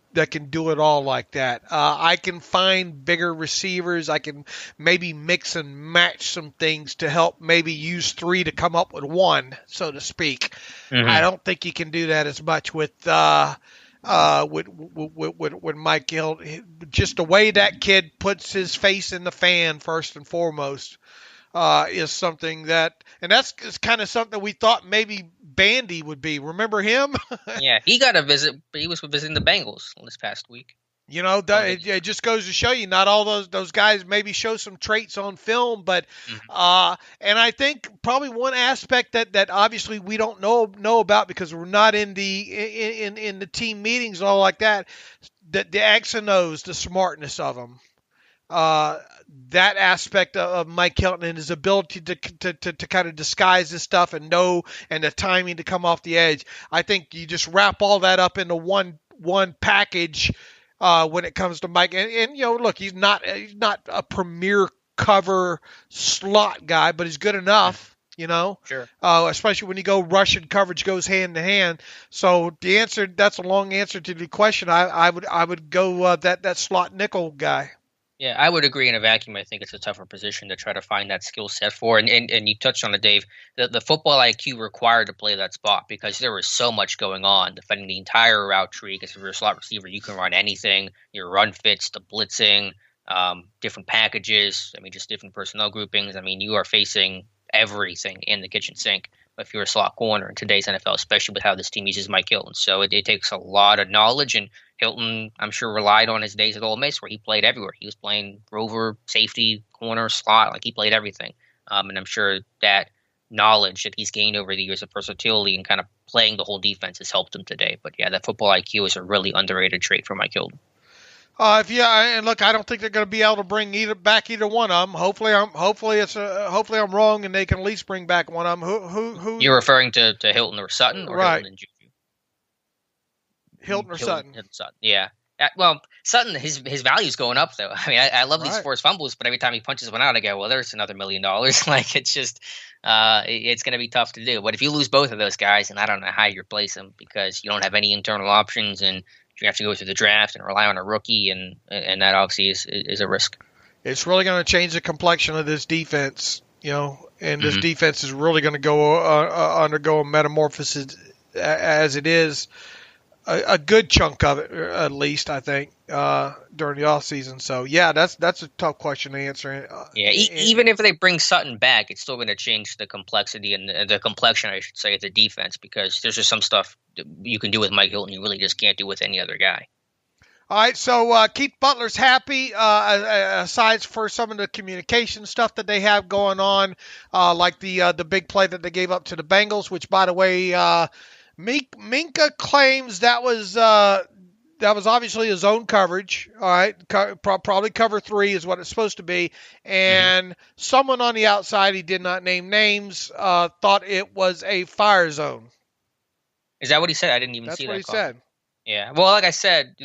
do it all like that. I can find bigger receivers. I can maybe mix and match some things to help maybe use three to come up with one, so to speak. Mm-hmm. I don't think you can do that as much with Mike Hilton. Just the way that kid puts his face in the fan first and foremost is something that, and that's kind of something we thought maybe Bandy would be. Remember him? Yeah, he got a visit, but he was visiting the Bengals this past week. You know, it just goes to show you, not all those guys maybe show some traits on film, but and I think probably one aspect that obviously we don't know about because we're not in the team meetings and all like that, the X and O's, the smartness of them. That aspect of Mike Hilton and his ability to kind of disguise this stuff and know, and the timing to come off the edge. I think you just wrap all that up into one package when it comes to Mike. And you know, look, he's not a premier cover slot guy, but he's good enough. Sure. Especially when you go rush and coverage goes hand to hand. So that's a long answer to the question. I would go that slot nickel guy. Yeah, I would agree in a vacuum. I think it's a tougher position to try to find that skill set for. And you touched on it, Dave, the football IQ required to play that spot because there was so much going on defending the entire route tree. Because if you're a slot receiver, you can run anything. Your run fits, the blitzing, different packages. I mean, just different personnel groupings. I mean, you are facing everything in the kitchen sink if you're a slot corner in today's NFL, especially with how this team uses Mike Hilton. So it takes a lot of knowledge, and Hilton, I'm sure, relied on his days at Ole Miss where he played everywhere. He was playing rover, safety, corner, slot, like he played everything. And I'm sure that knowledge that he's gained over the years of versatility and kind of playing the whole defense has helped him today. But yeah, that football IQ is a really underrated trait for Mike Hilton. And look, I don't think they're going to be able to bring either one of them. Hopefully I'm wrong, and they can at least bring back one of them. Who? You're referring to Hilton or Sutton, or right? Hilton and Juju? Hilton or Sutton? Sutton. Yeah. Well, Sutton, his value's going up though. I mean, I love these forced fumbles, but every time he punches one out, I go, well, there's another $1 million. Like it's just, it's going to be tough to do. But if you lose both of those guys, and I don't know how you replace them because you don't have any internal options, and you have to go through the draft and rely on a rookie, and that obviously is a risk. It's really going to change the complexion of this defense, and this defense is really going to go undergo a metamorphosis as it is a good chunk of it, at least, I think, during the offseason. So, yeah, that's a tough question to answer. Even if they bring Sutton back, it's still going to change the complexity and the complexion, I should say, of the defense, because there's just some stuff you can do with Mike Hilton you really just can't do with any other guy. All right, so keep Butler's happy, aside for some of the communication stuff that they have going on, like the big play that they gave up to the Bengals, which, by the way, Minka claims that was obviously his own coverage. All right, probably cover 3 is what it's supposed to be. And someone on the outside, he did not name names, thought it was a fire zone. Is that what he said? I didn't even see that. That's what he said. Yeah. Well, like I said,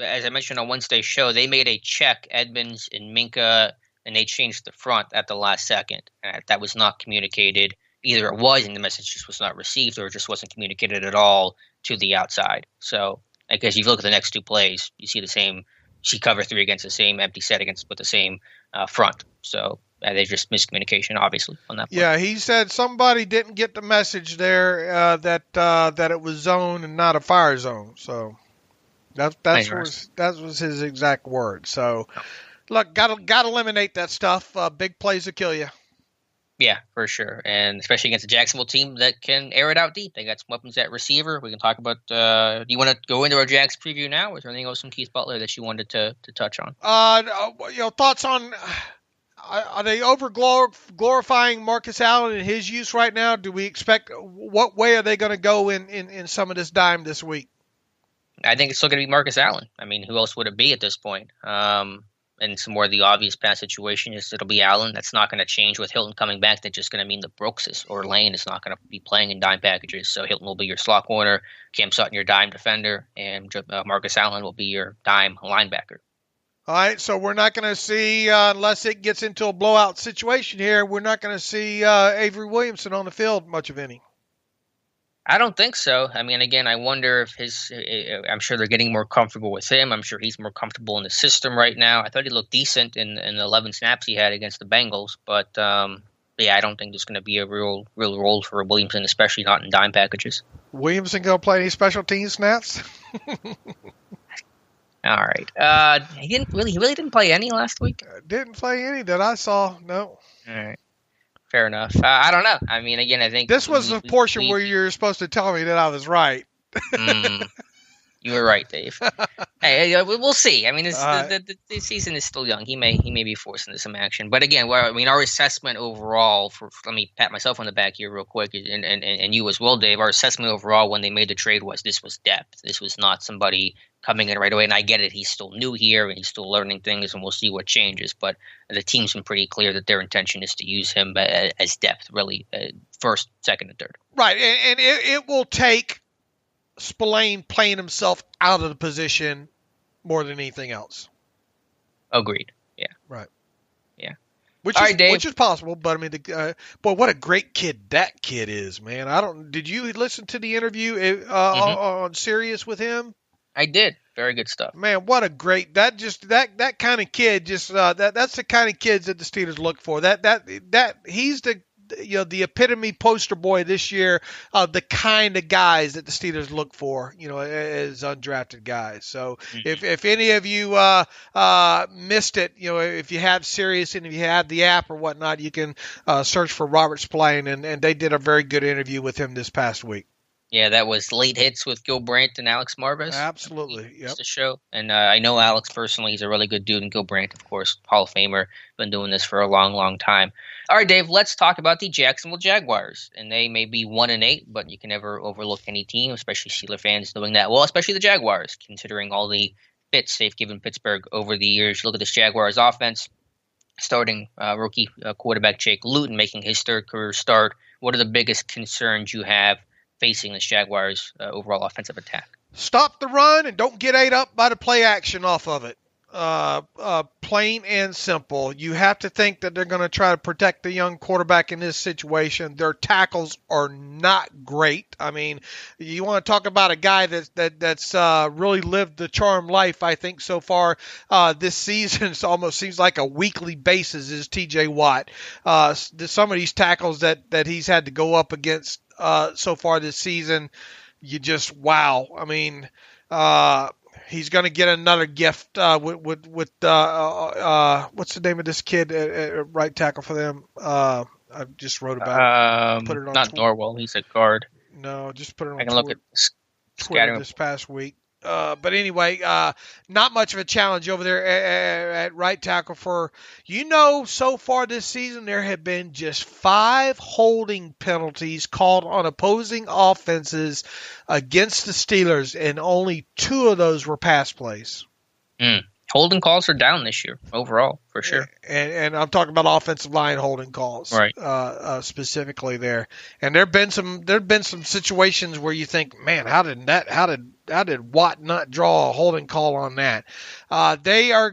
as I mentioned on Wednesday's show, they made a check, Edmonds and Minka, and they changed the front at the last second. That was not communicated. Either it was and the message just was not received, or it just wasn't communicated at all to the outside. So I guess if you look at the next 2 plays, you see the same. She cover 3 against the same empty set with the same front. So they just miscommunication, obviously, on that play. Yeah, he said somebody didn't get the message there that it was zone and not a fire zone. So that was his exact word. So look, got to eliminate that stuff. Big plays will kill you. Yeah, for sure, and especially against a Jacksonville team that can air it out deep. They got some weapons at receiver. We can talk about. Do you want to go into our Jags preview now, or is there anything else from Keith Butler that you wanted to touch on? Thoughts on. Are they glorifying Marcus Allen and his use right now? Do we expect what way are they going to go in some of this dime this week? I think it's still going to be Marcus Allen. I mean, who else would it be at this point? And some more of the obvious pass situation is it'll be Allen. That's not going to change with Hilton coming back. That's just going to mean that Brooks or Lane is not going to be playing in dime packages. So Hilton will be your slot corner, Cam Sutton your dime defender, and Marcus Allen will be your dime linebacker. All right, so we're not going to see, unless it gets into a blowout situation here, we're not going to see Avery Williamson on the field much of any. I don't think so. I mean, again, I wonder if I'm sure they're getting more comfortable with him. I'm sure he's more comfortable in the system right now. I thought he looked decent in the 11 snaps he had against the Bengals. But, I don't think there's going to be a real role for Williamson, especially not in dime packages. Williamson going to play any special team snaps? All right. He really didn't play any last week? Didn't play any that I saw, no. All right. Fair enough. I don't know. I mean, again, I think this was the portion where you're supposed to tell me that I was right. You were right, Dave. Hey, we'll see. I mean, the season is still young. He may be forced into some action. But again, our assessment overall let me pat myself on the back here real quick, and you as well, Dave. Our assessment overall when they made the trade was this was depth. This was not somebody coming in right away. And I get it. He's still new here and he's still learning things, and we'll see what changes. But the team's been pretty clear that their intention is to use him as depth, really, first, second, and third. Right, and it will take Spillane playing himself out of the position more than anything else. Agreed. Yeah. Right. Yeah. Which is possible, but I mean, boy, what a great kid that kid is, man. Did you listen to the interview on Sirius with him? I did. Very good stuff. Man, what a great that kind of kid. That's the kind of kids that the Steelers look for. That he's the epitome poster boy this year of the kind of guys that the Steelers look for, as undrafted guys. So if any of you missed it, if you have Sirius and if you have the app or whatnot, you can search for Robert Spillane, and they did a very good interview with him this past week. Yeah, that was Late Hits with Gil Brandt and Alex Marvez. Absolutely, yep. The show, and I know Alex personally. He's a really good dude, and Gil Brandt, of course, Hall of Famer, been doing this for a long, long time. All right, Dave, let's talk about the Jacksonville Jaguars, and they may be 1-8, but you can never overlook any team, especially Steeler fans doing that well, especially the Jaguars, considering all the fits they've given Pittsburgh over the years. Look at this Jaguars offense, starting rookie quarterback Jake Luton making his third career start. What are the biggest concerns you have facing this Jaguars overall offensive attack? Stop the run and don't get ate up by the play action off of it. Plain and simple. You have to think that they're going to try to protect the young quarterback in this situation. Their tackles are not great. I mean, you want to talk about a guy that's really lived the charmed life, I think, so far this season. It almost seems like a weekly basis is TJ Watt. Some of these tackles that he's had to go up against so far this season, you just wow. I mean, he's going to get another gift with what's the name of this kid at right tackle for them? I just wrote about it. Put it on not Norwell. He's a guard. No, just put it on I can look at Twitter this past week. But anyway, not much of a challenge over there at right tackle for, so far this season, there have been just 5 holding penalties called on opposing offenses against the Steelers, and only 2 of those were pass plays. Holding calls are down this year overall, for sure. And I'm talking about offensive line holding calls, right? Specifically there. And there've been some situations where you think, man, how did Watt not draw a holding call on that? They are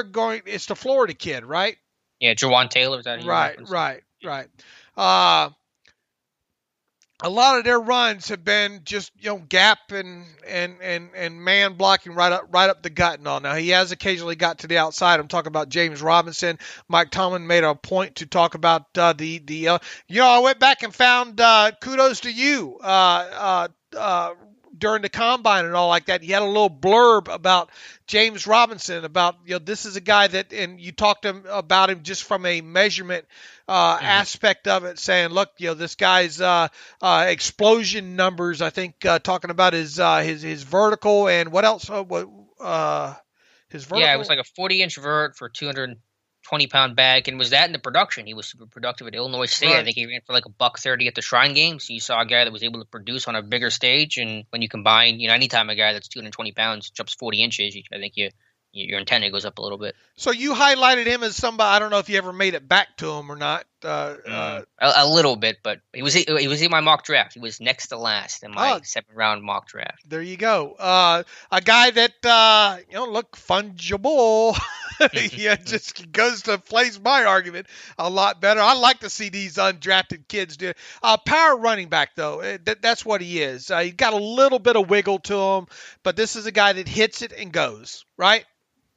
going. It's the Florida kid, right? Yeah, Jawan Taylor's out of here. Right. A lot of their runs have been just gap and man blocking right up the gut and all. Now he has occasionally got to the outside. I'm talking about James Robinson. Mike Tomlin made a point to talk about I went back and found kudos to you during the combine and all like that. He had a little blurb about James Robinson about this is a guy that, and you talked about him just from a measurement aspect of it, saying, look, this guy's explosion numbers. I think talking about his vertical and what else? His vertical. Yeah, it was like a 40-inch vert for 220-pound bag, and was that in the production? He was super productive at Illinois State. Right. I think he ran for like $130 at the Shrine Game. So you saw a guy that was able to produce on a bigger stage, and when you combine, anytime a guy that's 220 pounds jumps 40 inches, I think your antenna goes up a little bit. So you highlighted him as somebody. I don't know if you ever made it back to him or not. A little bit, but he was in my mock draft. He was next to last in my 7th-round mock draft. There you go. A guy that look fungible. Just goes to place my argument a lot better. I like to see these undrafted kids do. Power running back though. That's what he is. He got a little bit of wiggle to him, but this is a guy that hits it and goes right.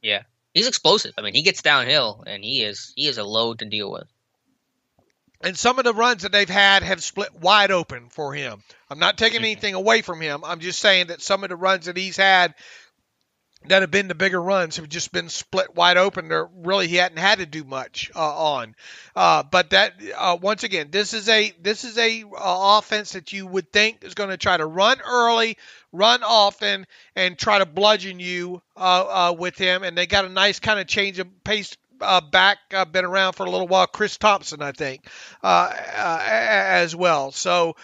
Yeah, he's explosive. I mean, he gets downhill, and he is a load to deal with. And some of the runs that they've had have split wide open for him. I'm not taking anything away from him. I'm just saying that some of the runs that he's had that have been the bigger runs have just been split wide open. Really, he hadn't had to do much on. But that once again, this is a offense that you would think is going to try to run early, run often, and try to bludgeon you with him. And they got a nice kind of change of pace back. Been around for a little while. Chris Thompson, I think, as well. So.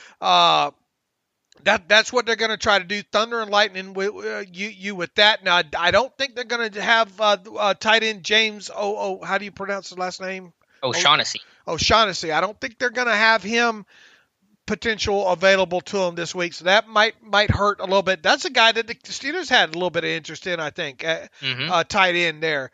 That's what they're going to try to do. Thunder and lightning with you with that. Now, I don't think they're going to have tight end James. How do you pronounce his last name? O'Shaughnessy. O'Shaughnessy. I don't think they're going to have him potential available to him this week. So that might hurt a little bit. That's a guy that the Steelers had a little bit of interest in, I think. Tight end there.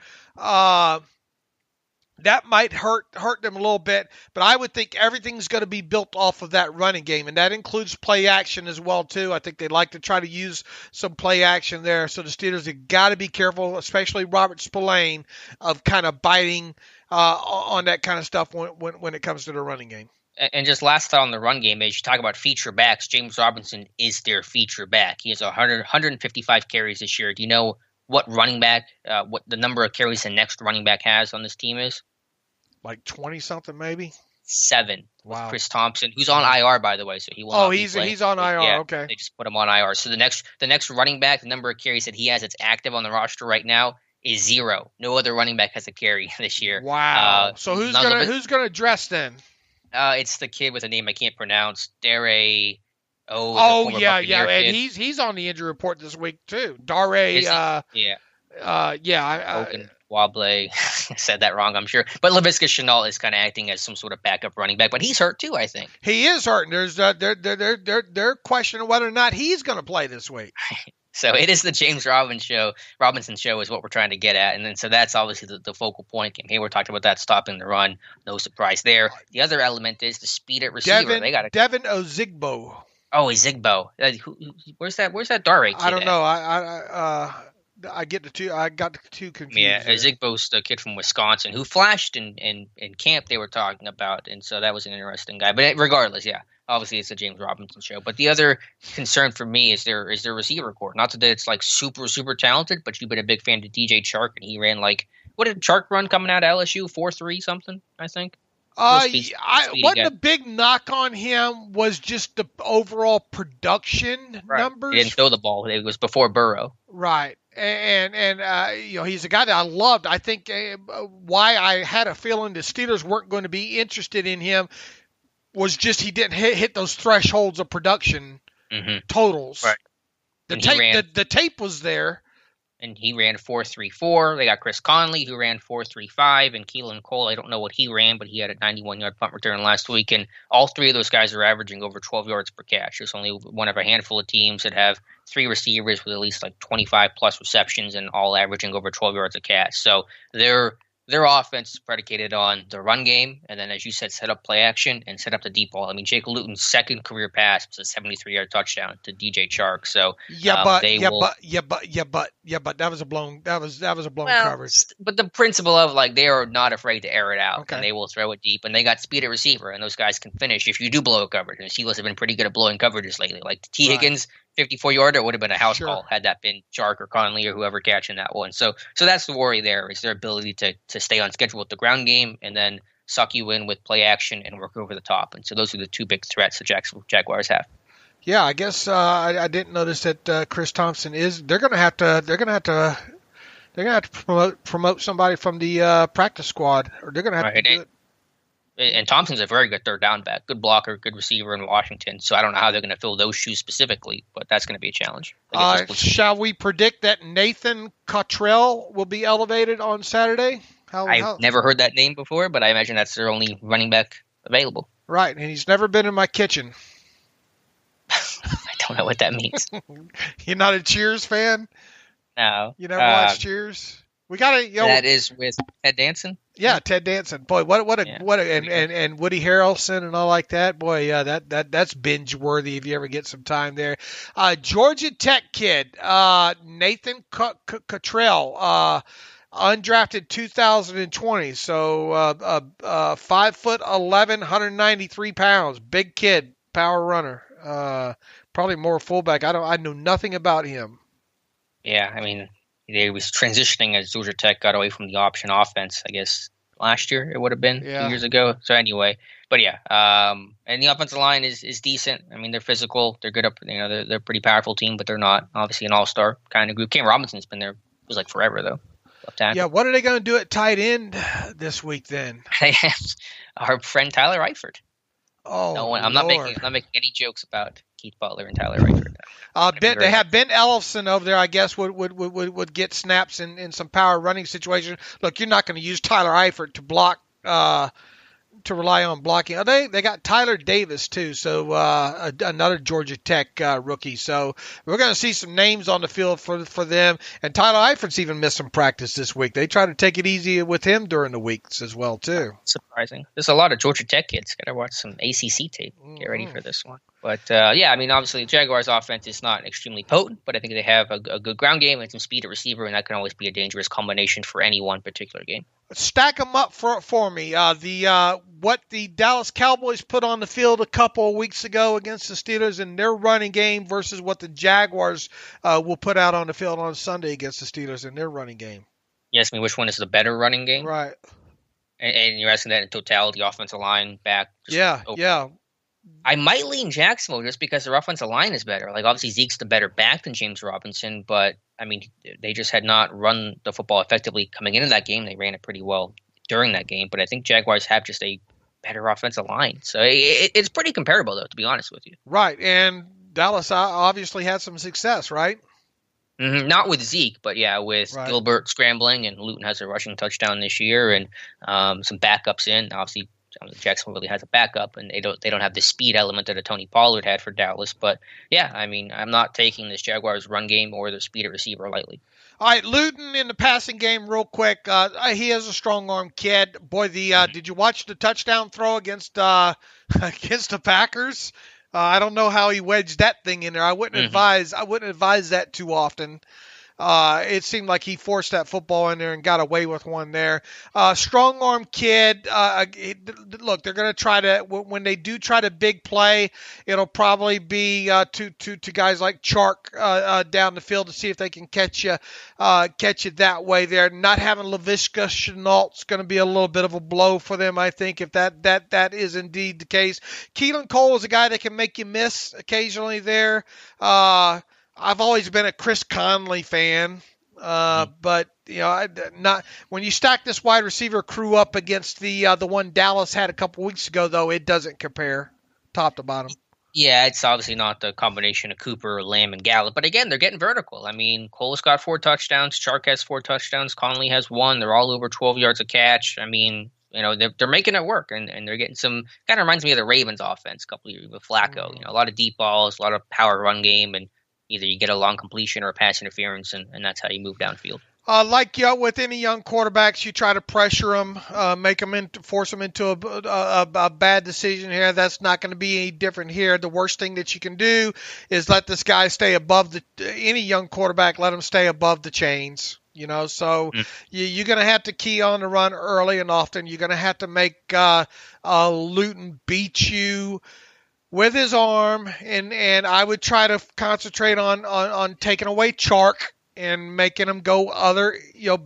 that might hurt them a little bit, but I would think everything's going to be built off of that running game, and that includes play action as well too. I think they'd like to try to use some play action there, so the Steelers have got to be careful, especially Robert Spillane, of kind of biting on that kind of stuff when it comes to the running game. And just last thought on the run game is you talk about feature backs. James Robinson is their feature back. He has 155 carries this year. Do you know what running back, what the number of carries the next running back has on this team is? Like 20-something maybe? 7. Wow. With Chris Thompson, who's on IR, by the way, so he will not be playing. He's on IR, yeah, okay. They just put him on IR. So the next running back, the number of carries that he has that's active on the roster right now is 0. No other running back has a carry this year. Wow. So who's gonna dress then? It's the kid with a name I can't pronounce. Dare. Oh yeah, and he's on the injury report this week too. Dare. Wobble said that wrong, I'm sure. But Laviska Shenault is kind of acting as some sort of backup running back, but he's hurt too, I think. He is hurt. There's they're questioning whether or not he's going to play this week. So it is the James Robinson show is what we're trying to get at, and then so that's obviously the focal point. And here we're talking about that stopping the run. No surprise there. The other element is the speed at receiver. Devin Ozigbo. Oh, Ozigbo. Where's that Dare kid? I don't know. I got the two confused. Yeah, Zigbo's the kid from Wisconsin who flashed in camp they were talking about, and so that was an interesting guy. But regardless, yeah, obviously it's a James Robinson show. But the other concern for me is their receiver core. Not that it's like super, super talented, but you've been a big fan of DJ Chark, and he ran what did Chark run coming out of LSU? 4.3 something, I think. What the big knock on him was just the overall production numbers. He didn't throw the ball. It was before Burrow. Right. And he's a guy that I loved. I think why I had a feeling the Steelers weren't going to be interested in him was just he didn't hit those thresholds of production totals. Right. The tape was there. And he ran 4.34. They got Chris Conley, who ran 4.35, and Keelan Cole. I don't know what he ran, but he had a 91-yard punt return last week. And all three of those guys are averaging over 12 yards per catch. There's only one of a handful of teams that have 3 receivers with at least 25-plus receptions and all averaging over 12 yards a catch. So their offense is predicated on the run game, and then, as you said, set up play action and set up the deep ball. I mean, Jake Luton's second career pass was a 73-yard touchdown to DJ Chark. So but that was a blown coverage. But the principle of they are not afraid to air it out, okay, and they will throw it deep, and they got speed at receiver, and those guys can finish if you do blow a coverage. And the Steelers have been pretty good at blowing coverages lately. Like T. Higgins. 54-yarder would have been a house call had that been Chark or Conley or whoever catching that one. So that's the worry there is their ability to stay on schedule with the ground game and then suck you in with play action and work over the top. And so those are the two big threats the Jacksonville Jaguars have. Yeah, I guess I didn't notice that Chris Thompson is. They're going to have to promote somebody from the practice squad, or they're going to have to do it. And Thompson's a very good third down back, good blocker, good receiver in Washington. So I don't know how they're going to fill those shoes specifically, but that's going to be a challenge. Shall we predict that Nathan Cottrell will be elevated on Saturday? I've never heard that name before, but I imagine that's their only running back available. Right, and he's never been in my kitchen. I don't know what that means. You're not a Cheers fan? No. You never watched Cheers? We gotta. That is with Ted Danson. Yeah, Ted Danson. Boy, and Woody Harrelson and all like that. Boy, yeah, that's binge worthy if you ever get some time there. Georgia Tech kid, Nathan Cottrell, undrafted 2020. So 5'11", 193 pounds, big kid, power runner. Probably more fullback. I know nothing about him. Yeah, I mean. He was transitioning as Georgia Tech got away from the option offense, I guess, last year it would have been, 2 years ago. So anyway, but yeah, and the offensive line is decent. I mean, they're physical. They're good up, they're a pretty powerful team, but they're not obviously an all-star kind of group. Cam Robinson's been there. It was forever, though. Yeah, what are they going to do at tight end this week then? They have our friend Tyler Eifert. Oh, no one, I'm not making any jokes about Keith Butler and Tyler Eifert. They have Ben Ellefson over there. I guess would get snaps in some power running situations. Look, you're not going to use Tyler Eifert to block to rely on blocking. They got Tyler Davis too, so another Georgia Tech rookie. So we're going to see some names on the field for them. And Tyler Eifert's even missed some practice this week. They try to take it easy with him during the weeks as well too. Surprising. There's a lot of Georgia Tech kids. Got to watch some ACC tape. Get ready for this one. But obviously the Jaguars' offense is not extremely potent, but I think they have a good ground game and some speed at receiver, and that can always be a dangerous combination for any one particular game. Stack them up for me. What the Dallas Cowboys put on the field a couple of weeks ago against the Steelers in their running game versus what the Jaguars will put out on the field on Sunday against the Steelers in their running game. You ask me which one is the better running game? Right. And you're asking that in totality, offensive line, back. Yeah. I might lean Jacksonville just because their offensive line is better. Like, obviously, Zeke's the better back than James Robinson, but, I mean, they just had not run the football effectively coming into that game. They ran it pretty well during that game, but I think Jaguars have just a better offensive line. So it's pretty comparable, though, to be honest with you. Right, and Dallas obviously had some success, right? Mm-hmm. Not with Zeke, but with right. Gilbert scrambling, and Luton has a rushing touchdown this year, and some backups in. Obviously, Jacksonville really has a backup, and they don't have the speed element that a Tony Pollard had for Dallas. But I'm not taking this Jaguars run game or the speed at receiver lightly. All right, Luton in the passing game, real quick. He is a strong arm kid. Boy, did you watch the touchdown throw against the Packers? I don't know how he wedged that thing in there. I wouldn't advise that too often. It seemed like he forced that football in there and got away with one there. Strong arm kid. Look, they're going to try to, when they do try to big play, it'll probably be to guys like Chark down the field to see if they can catch you that way there. Not having Laviska Shenault's going to be a little bit of a blow for them, I think, if that is indeed the case. Keelan Cole is a guy that can make you miss occasionally there. I've always been a Chris Conley fan, but not when you stack this wide receiver crew up against the one Dallas had a couple weeks ago, though, it doesn't compare top to bottom. Yeah, it's obviously not the combination of Cooper, Lamb, and Gallup, but again, they're getting vertical. I mean, Cole's got 4 touchdowns, Chark has 4 touchdowns, Conley has 1. They're all over 12 yards a catch. I mean, they're making it work, and they're getting some. Kind of reminds me of the Ravens offense a couple of years with Flacco. A lot of deep balls, a lot of power run game, and either you get a long completion or a pass interference, and that's how you move downfield. With any young quarterbacks, you try to pressure them, force them into a bad decision here. That's not going to be any different here. The worst thing that you can do is let this guy stay above any young quarterback, let him stay above the chains. You're going to have to key on the run early and often. You're going to have to make Luton beat you with his arm, and I would try to concentrate on taking away Chark and making him go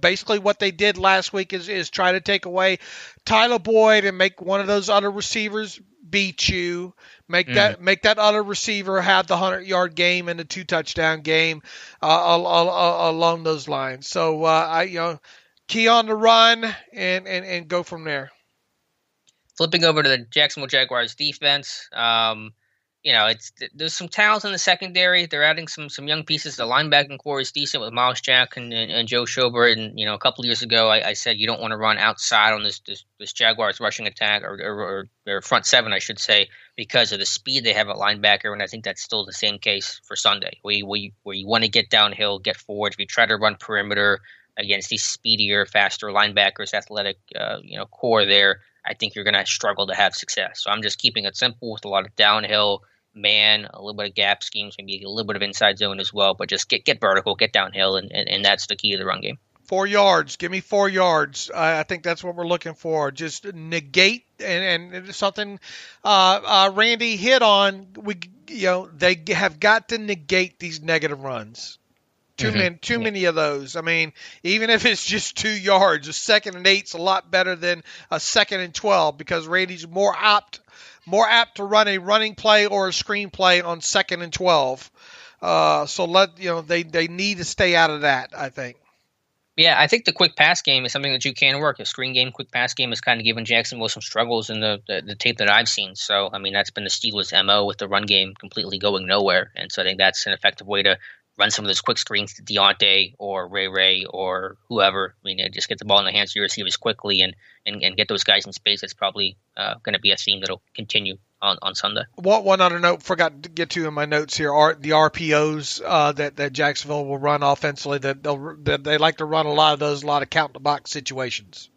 basically what they did last week is try to take away Tyler Boyd and make one of those other receivers beat you. Make that other receiver have the 100-yard game and the 2 touchdown game along those lines. So key on the run and go from there. Flipping over to the Jacksonville Jaguars defense, there's some talent in the secondary. They're adding some young pieces. The linebacking core is decent with Miles Jack and Joe Schobert. And a couple of years ago, I said you don't want to run outside on this Jaguars rushing attack or their front 7, I should say, because of the speed they have at linebacker. And I think that's still the same case for Sunday, where you want to get downhill, get forward. If you try to run perimeter against these speedier, faster linebackers, athletic, core there, I think you're going to struggle to have success. So I'm just keeping it simple with a lot of downhill, man, a little bit of gap schemes, maybe a little bit of inside zone as well. But just get vertical, get downhill, and that's the key to the run game. 4 yards. Give me 4 yards. I think that's what we're looking for. Just negate and something Randy hit on. They have got to negate these negative runs. Too many of those. I mean, even if it's just 2 yards, a 2nd and 8's a lot better than a 2nd and 12 because Randy's more apt to run a running play or a screen play on 2nd and 12. They need to stay out of that, I think. Yeah, I think the quick pass game is something that you can work. A screen game, quick pass game has kind of given Jacksonville some struggles in the tape that I've seen. So, I mean, that's been the Steelers' MO with the run game completely going nowhere. And so I think that's an effective way to run some of those quick screens to Deontay or Ray or whoever. I mean, just get the ball in the hands of your receivers quickly and get those guys in space. That's probably going to be a theme that'll continue on Sunday. One other note, forgot to get to in my notes here, are the RPOs that Jacksonville will run offensively. That they like to run a lot of count the box situations.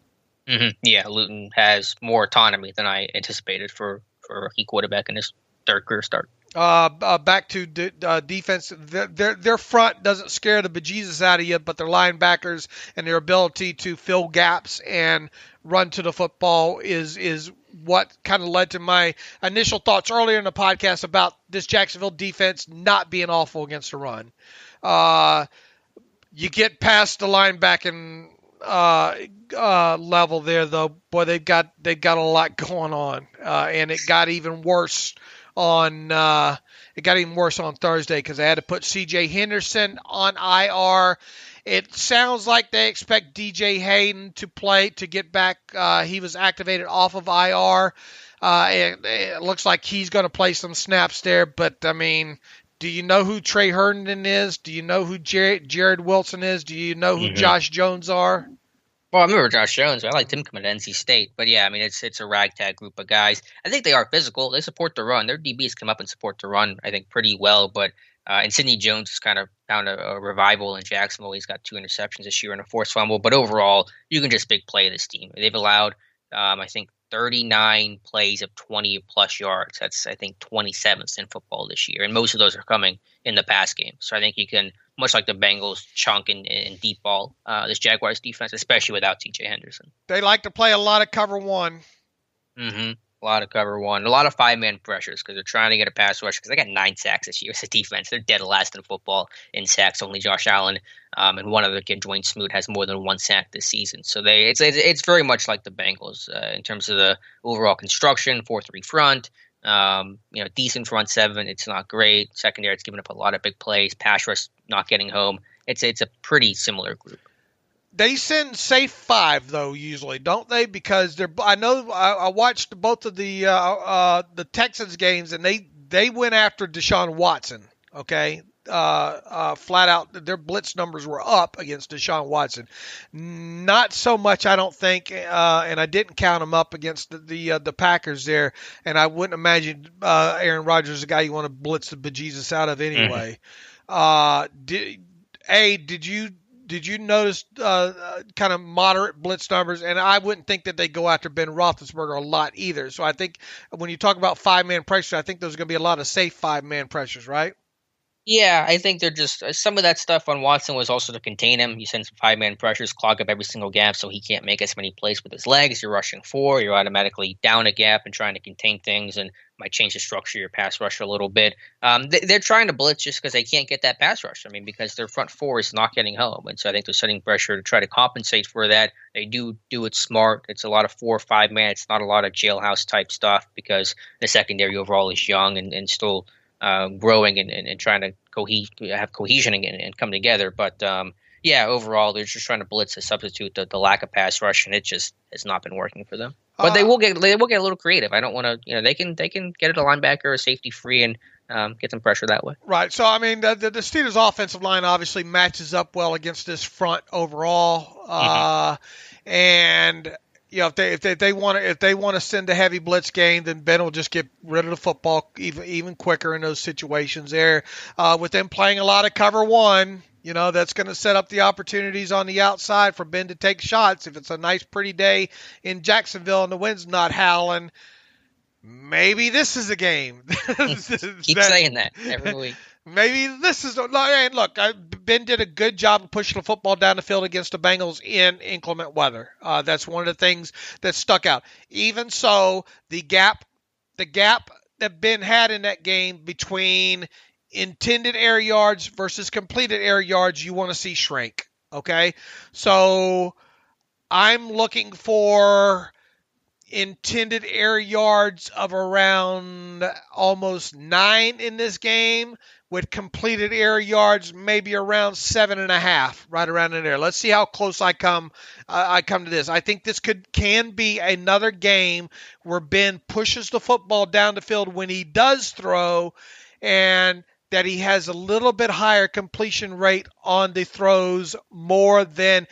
Mm-hmm. Yeah, Luton has more autonomy than I anticipated for a rookie quarterback in his third career start. Back to defense, their front doesn't scare the bejesus out of you, but their linebackers and their ability to fill gaps and run to the football is what kind of led to my initial thoughts earlier in the podcast about this Jacksonville defense not being awful against the run. You get past the linebacking level there, though. Boy, they've got a lot going on, and it got even worse on Thursday because they had to put C.J. Henderson on IR. It sounds like they expect DJ Hayden to get back. He was activated off of IR. It looks like he's going to play some snaps there. But, I mean, do you know who Trey Herndon is? Do you know who Jared Wilson is? Do you know who Josh Jones are? Well, I remember Josh Jones. I liked him coming to NC State. But, yeah, I mean, it's a ragtag group of guys. I think they are physical. They support the run. Their DBs come up and support the run, I think, pretty well. But and Sidney Jones has kind of found a revival in Jacksonville. He's got 2 interceptions this year and a forced fumble. But overall, you can just big play this team. They've allowed, I think, 39 plays of 20-plus yards. That's, I think, 27th in football this year. And most of those are coming in the pass game. So I think you can, much like the Bengals, chunk and deep ball this Jaguars defense, especially without T.J. Henderson. They like to play a lot of cover one. Mm-hmm. A lot of cover one. A lot of 5-man pressures because they're trying to get a pass rush because they got 9 sacks this year as a defense. They're dead last in football in sacks. Only Josh Allen and one other kid, Dwayne Smoot, has more than 1 sack this season. So it's very much like the Bengals in terms of the overall construction, 4-3 front. Decent front 7. It's not great. Secondary, it's giving up a lot of big plays. Pass rush not getting home. It's a pretty similar group. They send safe 5 though, usually, don't they? Because I watched both of the Texans games, and they went after Deshaun Watson. Okay, flat out, their blitz numbers were up against Deshaun Watson. Not so much, I don't think, and I didn't count them up against the Packers there. And I wouldn't imagine Aaron Rodgers is a guy you want to blitz the bejesus out of anyway. Did you notice kind of moderate blitz numbers? And I wouldn't think that they go after Ben Roethlisberger a lot either. So I think when you talk about 5-man pressure, I think there's going to be a lot of safe 5-man pressures, right? Yeah, I think they're just some of that stuff on Watson was also to contain him. You send some 5-man pressures, clog up every single gap so he can't make as many plays with his legs. You're rushing 4, you're automatically down a gap and trying to contain things and might change the structure of your pass rush a little bit. They're trying to blitz just because they can't get that pass rush. I mean, because their front 4 is not getting home. And so I think they're setting pressure to try to compensate for that. They do it smart. It's a lot of 4 or 5-man. It's not a lot of jailhouse type stuff because the secondary overall is young and still growing and trying to have cohesion and come together. But overall, they're just trying to blitz to substitute the lack of pass rush, and it just has not been working for them. But they will get a little creative. I don't want to, they can get it a linebacker or safety free and get some pressure that way. Right. So I mean, the Steelers' offensive line obviously matches up well against this front overall, and if they want to send a heavy blitz game, then Ben will just get rid of the football even quicker in those situations there. With them playing a lot of cover one, that's going to set up the opportunities on the outside for Ben to take shots. If it's a nice, pretty day in Jacksonville and the wind's not howling, maybe this is a game. Keep saying that every week. Maybe this is – and look, Ben did a good job of pushing the football down the field against the Bengals in inclement weather. That's one of the things that stuck out. Even so, the gap that Ben had in that game between intended air yards versus completed air yards, you want to see shrink, okay? So I'm looking for intended air yards of around almost 9 in this game, with completed air yards maybe around 7.5, right around in there. Let's see how close I come to this. I think this can be another game where Ben pushes the football down the field when he does throw, and that he has a little bit higher completion rate on the throws more than,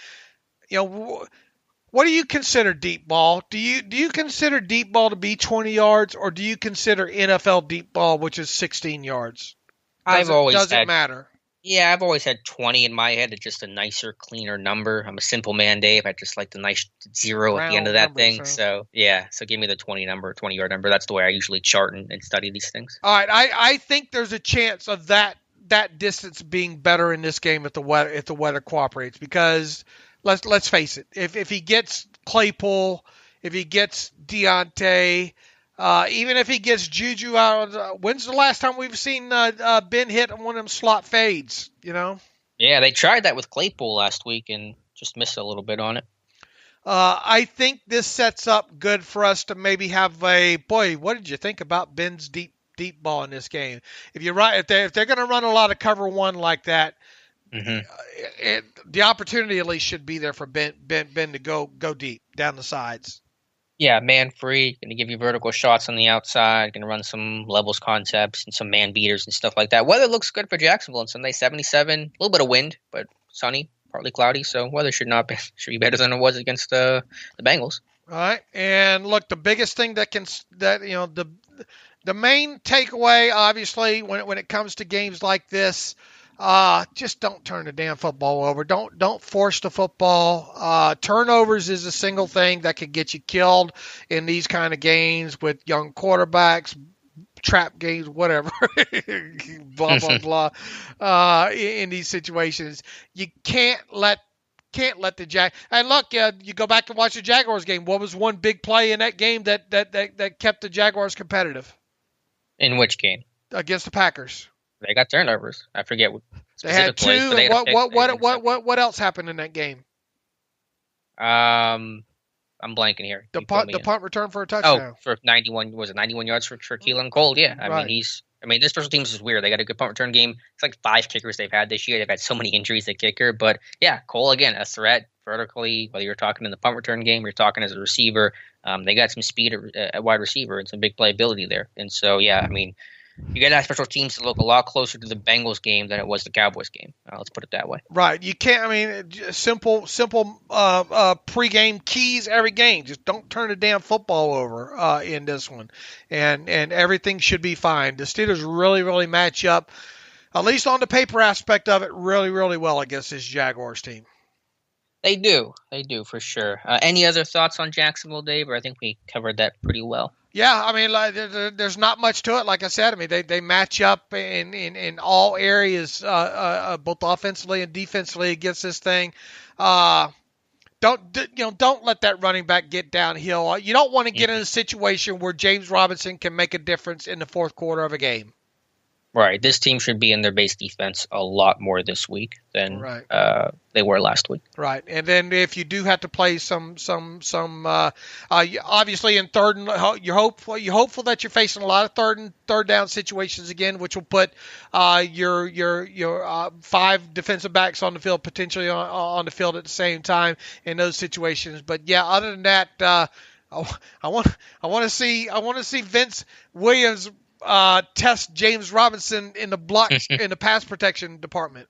what do you consider deep ball? Do you consider deep ball to be 20 yards, or do you consider NFL deep ball, which is 16 yards? Does it matter? Yeah, I've always had 20 in my head. It's just a nicer, cleaner number. I'm a simple man, Dave. I just like the nice zero at the end of that thing. Huh? So give me the 20-yard number. That's the way I usually chart and study these things. All right, I think there's a chance of that distance being better in this game if the weather cooperates, because let's face it, if he gets Claypool, if he gets Deontay, even if he gets Juju out, when's the last time we've seen Ben hit on one of them slot fades, Yeah, they tried that with Claypool last week and just missed a little bit on it. I think this sets up good for us to maybe have what did you think about Ben's deep ball in this game? If they're going to run a lot of cover one like that, the opportunity at least should be there for Ben to go deep down the sides. Yeah, man free, going to give you vertical shots on the outside, going to run some levels concepts and some man beaters and stuff like that. Weather looks good for Jacksonville on Sunday, 77, a little bit of wind, but sunny, partly cloudy, so weather should be better than it was against the Bengals. All right, and look, the biggest thing the main takeaway, obviously, when it comes to games like this, just don't turn the damn football over. Don't force the football. Turnovers is a single thing that could get you killed in these kind of games with young quarterbacks, trap games, whatever, blah, blah, blah. In these situations, you can't let the and look, you go back and watch the Jaguars game. What was one big play in that game that kept the Jaguars competitive? In which game? Against the Packers. They got turnovers. I forget what they had two. What else happened in that game? I'm blanking here. The punt return for a touchdown. Oh, for 91 yards for Keelan Cole? Yeah, I mean, this special teams is weird. They got a good punt return game. It's like 5 kickers they've had this year. They've had so many injuries at kicker, but yeah, Cole again, a threat vertically. Whether you're talking in the punt return game, or you're talking as a receiver, they got some speed at wide receiver and some big playability there. And so, yeah, I mean, you got that special teams to look a lot closer to the Bengals game than it was the Cowboys game. Let's put it that way. Right. You can't. I mean, simple pregame keys every game. Just don't turn the damn football over in this one, and everything should be fine. The Steelers really, really match up, at least on the paper aspect of it, really, really well against this Jaguars team. They do for sure. Any other thoughts on Jacksonville, Dave? Or I think we covered that pretty well. Yeah, I mean, there's not much to it. Like I said, I mean, they match up in all areas, both offensively and defensively against this thing. Don't let that running back get downhill. You don't want to get in a situation where James Robinson can make a difference in the fourth quarter of a game. Right. This team should be in their base defense a lot more this week than they were last week. Right. And then if you do have to play some obviously in third, you're hopeful that you're facing a lot of third down situations again, which will put your 5 defensive backs on the field, potentially on the field at the same time in those situations. But yeah, other than that, I want to see Vince Williams test James Robinson in the blocks in the pass protection department.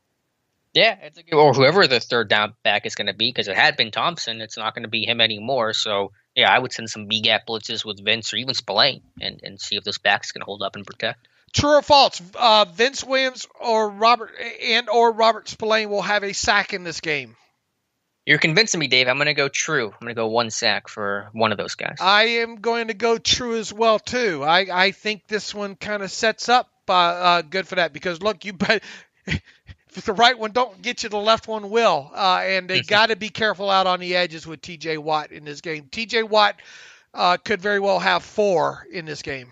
Yeah, it's or whoever the third down back is going to be, because it had been Thompson. It's not going to be him anymore. So yeah, I would send some B-gap blitzes with Vince or even Spillane and see if this back's going to hold up and protect. True or false? Vince Williams or Robert Spillane will have a sack in this game. You're convincing me, Dave. I'm going to go true. I'm going to go 1 sack for one of those guys. I am going to go true as well, too. I think this one kind of sets up good for that, because, look, you bet if the right one don't get you, the left one will. And they got to be careful out on the edges with T.J. Watt in this game. T.J. Watt could very well have 4 in this game.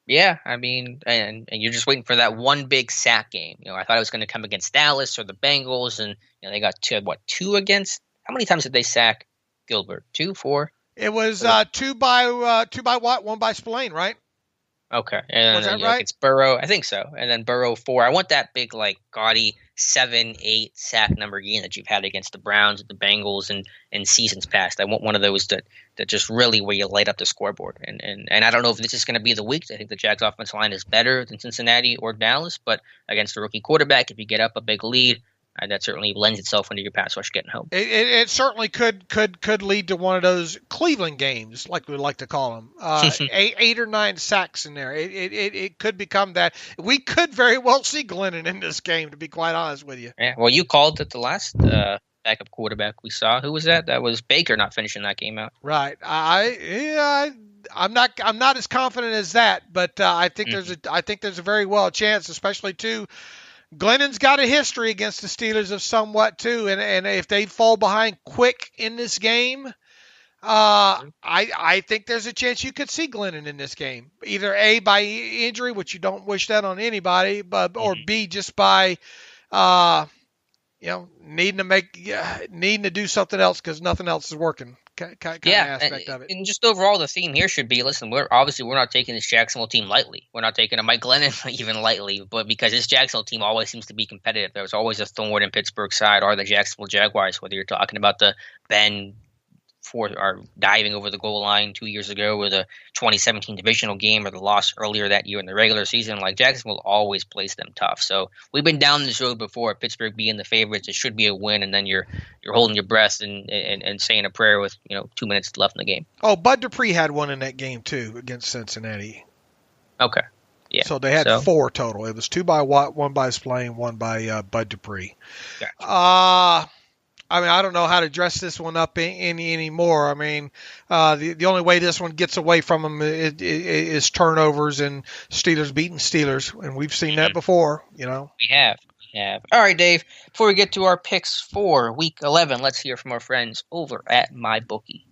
Yeah, I mean, and you're just waiting for that one big sack game. I thought it was going to come against Dallas or the Bengals, and they got 2 against. How many times did they sack Gilbert? 2, 4? It was 2 by Watt, 1 by Spillane, right? Okay, and Was then that right? it's Burrow. I think so, and then Burrow 4. I want that big like gaudy 7-8 sack number game that you've had against the Browns, the Bengals, and seasons past. I want one of those that just really where you light up the scoreboard. And I don't know if this is going to be the week. I think the Jags' offensive line is better than Cincinnati or Dallas, but against a rookie quarterback, if you get up a big lead, that certainly lends itself into your pass rush getting home. It certainly could lead to one of those Cleveland games, like we like to call them. 8 or 9 sacks in there. It could become that. We could very well see Glennon in this game, to be quite honest with you. Yeah, well, you called it the last backup quarterback we saw. Who was that? That was Baker not finishing that game out. Right. I'm not as confident as that, but I think there's a very well chance, especially too. Glennon's got a history against the Steelers of somewhat too, and if they fall behind quick in this game, I think there's a chance you could see Glennon in this game, either A, by injury, which you don't wish that on anybody, but or B, just by needing to do something else because nothing else is working. Kind of aspect of it. And just overall, the theme here should be: listen, we're not taking this Jacksonville team lightly. We're not taking a Mike Glennon even lightly, but because this Jacksonville team always seems to be competitive. There's always a thorn in Pittsburgh's side, or the Jacksonville Jaguars. Whether you're talking about the Ben are diving over the goal line 2 years ago, or the 2017 divisional game, or the loss earlier that year in the regular season, like Jacksonville always plays them tough. So we've been down this road before. Pittsburgh being the favorites, it should be a win, and then you're holding your breath and saying a prayer with 2 minutes left in the game. Oh, Bud Dupree had one in that game too against Cincinnati. Okay, yeah. So they had 4 total. It was 2 by Watt, 1 by Splain, 1 by Bud Dupree. Gotcha. I mean, I don't know how to dress this one up anymore. I mean, the only way this one gets away from them is turnovers and Steelers beating Steelers, and we've seen that before. We have. All right, Dave. Before we get to our picks for Week 11, let's hear from our friends over at MyBookie.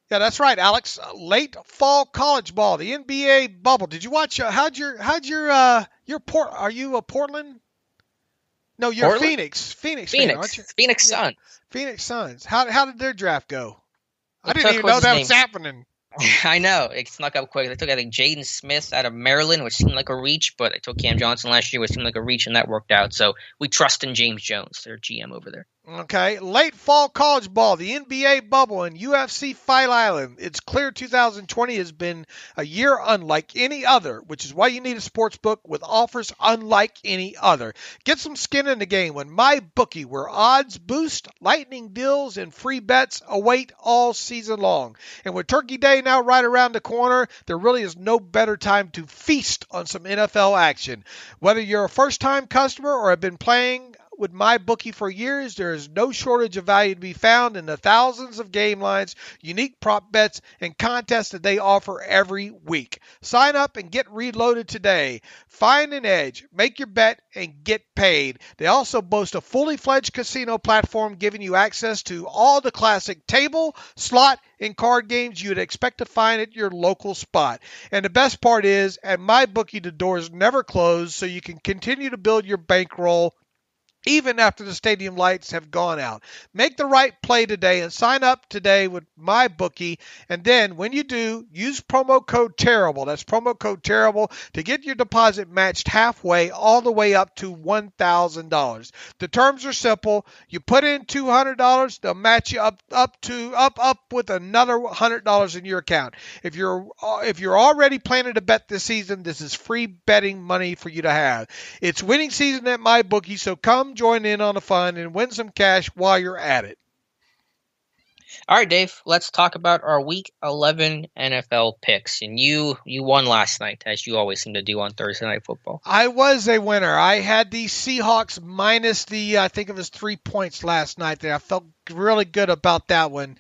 Yeah, that's right, Alex. Late fall college ball, the NBA bubble. Did you watch? Are you a Portland? No, you're Portland? Phoenix. Phoenix, aren't you? Phoenix Suns. Phoenix Suns. How did their draft go? I didn't even what's know that his was happening. I know. It snuck up quick. They took, I think, Jaden Smith out of Maryland, which seemed like a reach, but they took Cam Johnson last year, which seemed like a reach, and that worked out. So we trust in James Jones, their GM over there. Okay. Late fall college ball, the NBA bubble, and UFC Fight Island. It's clear 2020 has been a year unlike any other, which is why you need a sports book with offers unlike any other. Get some skin in the game with MyBookie, where odds boost, lightning deals, and free bets await all season long. And with Turkey Day now right around the corner, there really is no better time to feast on some NFL action. Whether you're a first-time customer or have been playing with MyBookie for years, there is no shortage of value to be found in the thousands of game lines, unique prop bets, and contests that they offer every week. Sign up and get reloaded today. Find an edge, make your bet, and get paid. They also boast a fully fledged casino platform giving you access to all the classic table, slot, and card games you'd expect to find at your local spot. And the best part is, at MyBookie, the doors never close, so you can continue to build your bankroll even after the stadium lights have gone out. Make the right play today and sign up today with MyBookie. And then when you do, use promo code TERRIBLE. That's promo code TERRIBLE to get your deposit matched halfway all the way up to $1,000. The terms are simple. You put in $200, they'll match you up with another $100 in your account. If you're already planning to bet this season, this is free betting money for you to have. It's winning season at MyBookie, so come join in on the fun and win some cash while you're at it. All right, Dave, let's talk about our Week 11 NFL picks. And you won last night, as you always seem to do on Thursday Night Football. I was a winner. I had the Seahawks minus I think it was 3 points last night there. I felt really good about that one.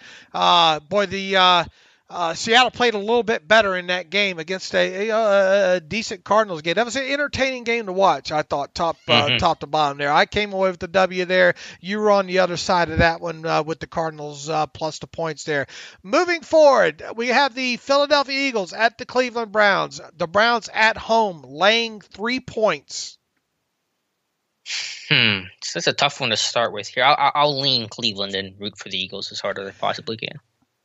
Seattle played a little bit better in that game against a decent Cardinals game. That was an entertaining game to watch, I thought, top to bottom there. I came away with the W there. You were on the other side of that one with the Cardinals plus the points there. Moving forward, we have the Philadelphia Eagles at the Cleveland Browns. The Browns at home laying 3 points. So that's a tough one to start with here. I'll lean Cleveland and root for the Eagles as hard as I possibly can.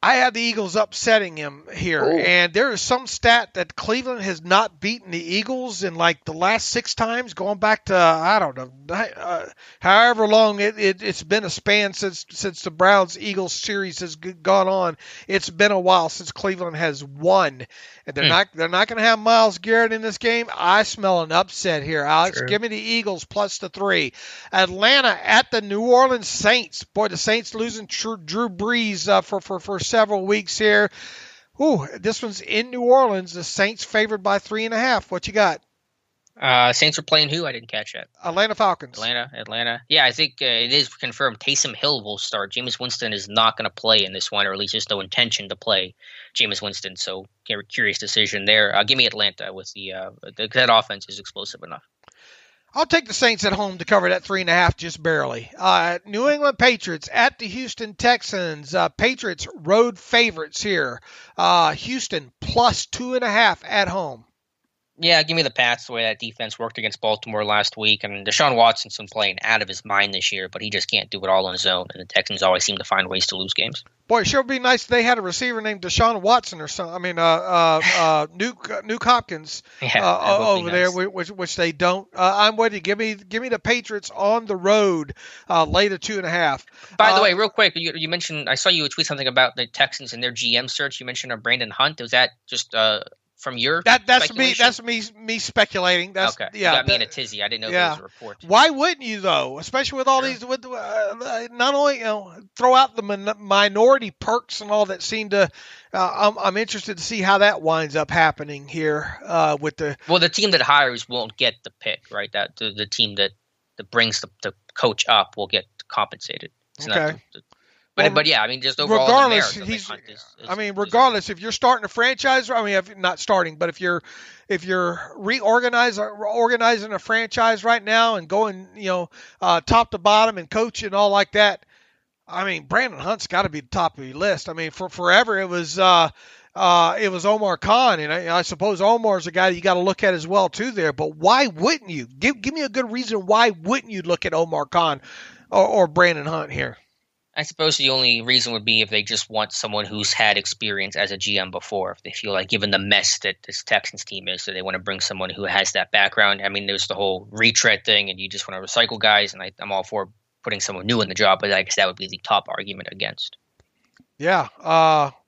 I have the Eagles upsetting him here, and there is some stat that Cleveland has not beaten the Eagles in like the last 6 times, going back to I don't know, however long it's been a span since the Browns-Eagles series has gone on. It's been a while since Cleveland has won, and they're not going to have Myles Garrett in this game. I smell an upset here, Alex. True. Give me the Eagles plus the 3. Atlanta at the New Orleans Saints. Boy, the Saints losing Drew Brees for several weeks here. Ooh, this one's in New Orleans. The Saints favored by 3.5. What you got? Saints are playing who? I didn't catch that. Atlanta Falcons. Atlanta. Yeah, I think it is confirmed. Taysom Hill will start. Jameis Winston is not going to play in this one, or at least there's no intention to play Jameis Winston. So, curious decision there. Give me Atlanta with that offense is explosive enough. I'll take the Saints at home to cover that 3.5 just barely. New England Patriots at the Houston Texans. Patriots road favorites here. Houston plus 2.5 at home. Yeah, give me the Pats, the way that defense worked against Baltimore last week. I mean, Deshaun Watson's been playing out of his mind this year, but he just can't do it all on his own, and the Texans always seem to find ways to lose games. Boy, it sure would be nice if they had a receiver named Deshaun Watson or something. I mean, Nuke Hopkins over there, which they don't. I'm with you. Give me the Patriots on the road, lay the 2.5. By the way, real quick, you mentioned, I saw you tweet something about the Texans and their GM search. You mentioned Brandon Hunt. Was that just from your that's me speculating. That's okay. Yeah, you got me in a tizzy. I didn't know there was a report. Why wouldn't you though? Especially with all these, with not only throw out the minority perks and all that seem to. I'm interested to see how that winds up happening here with the. Well, the team that hires won't get the pick, right? That the team that brings the coach up will get compensated. It's okay. But yeah, I mean, just overall, regardless, regardless, if you're starting a franchise, I mean, not starting, but if you're organizing a franchise right now and going, top to bottom and coaching all like that, I mean, Brandon Hunt's got to be the top of your list. I mean, for forever it was Omar Khan, and I suppose Omar's a guy you got to look at as well too there. But why wouldn't you? Give me a good reason why wouldn't you look at Omar Khan or Brandon Hunt here? I suppose the only reason would be if they just want someone who's had experience as a GM before. If they feel like, given the mess that this Texans team is, so they want to bring someone who has that background. I mean, there's the whole retread thing, and you just want to recycle guys, and I'm all for putting someone new in the job, but I guess that would be the top argument against. Yeah,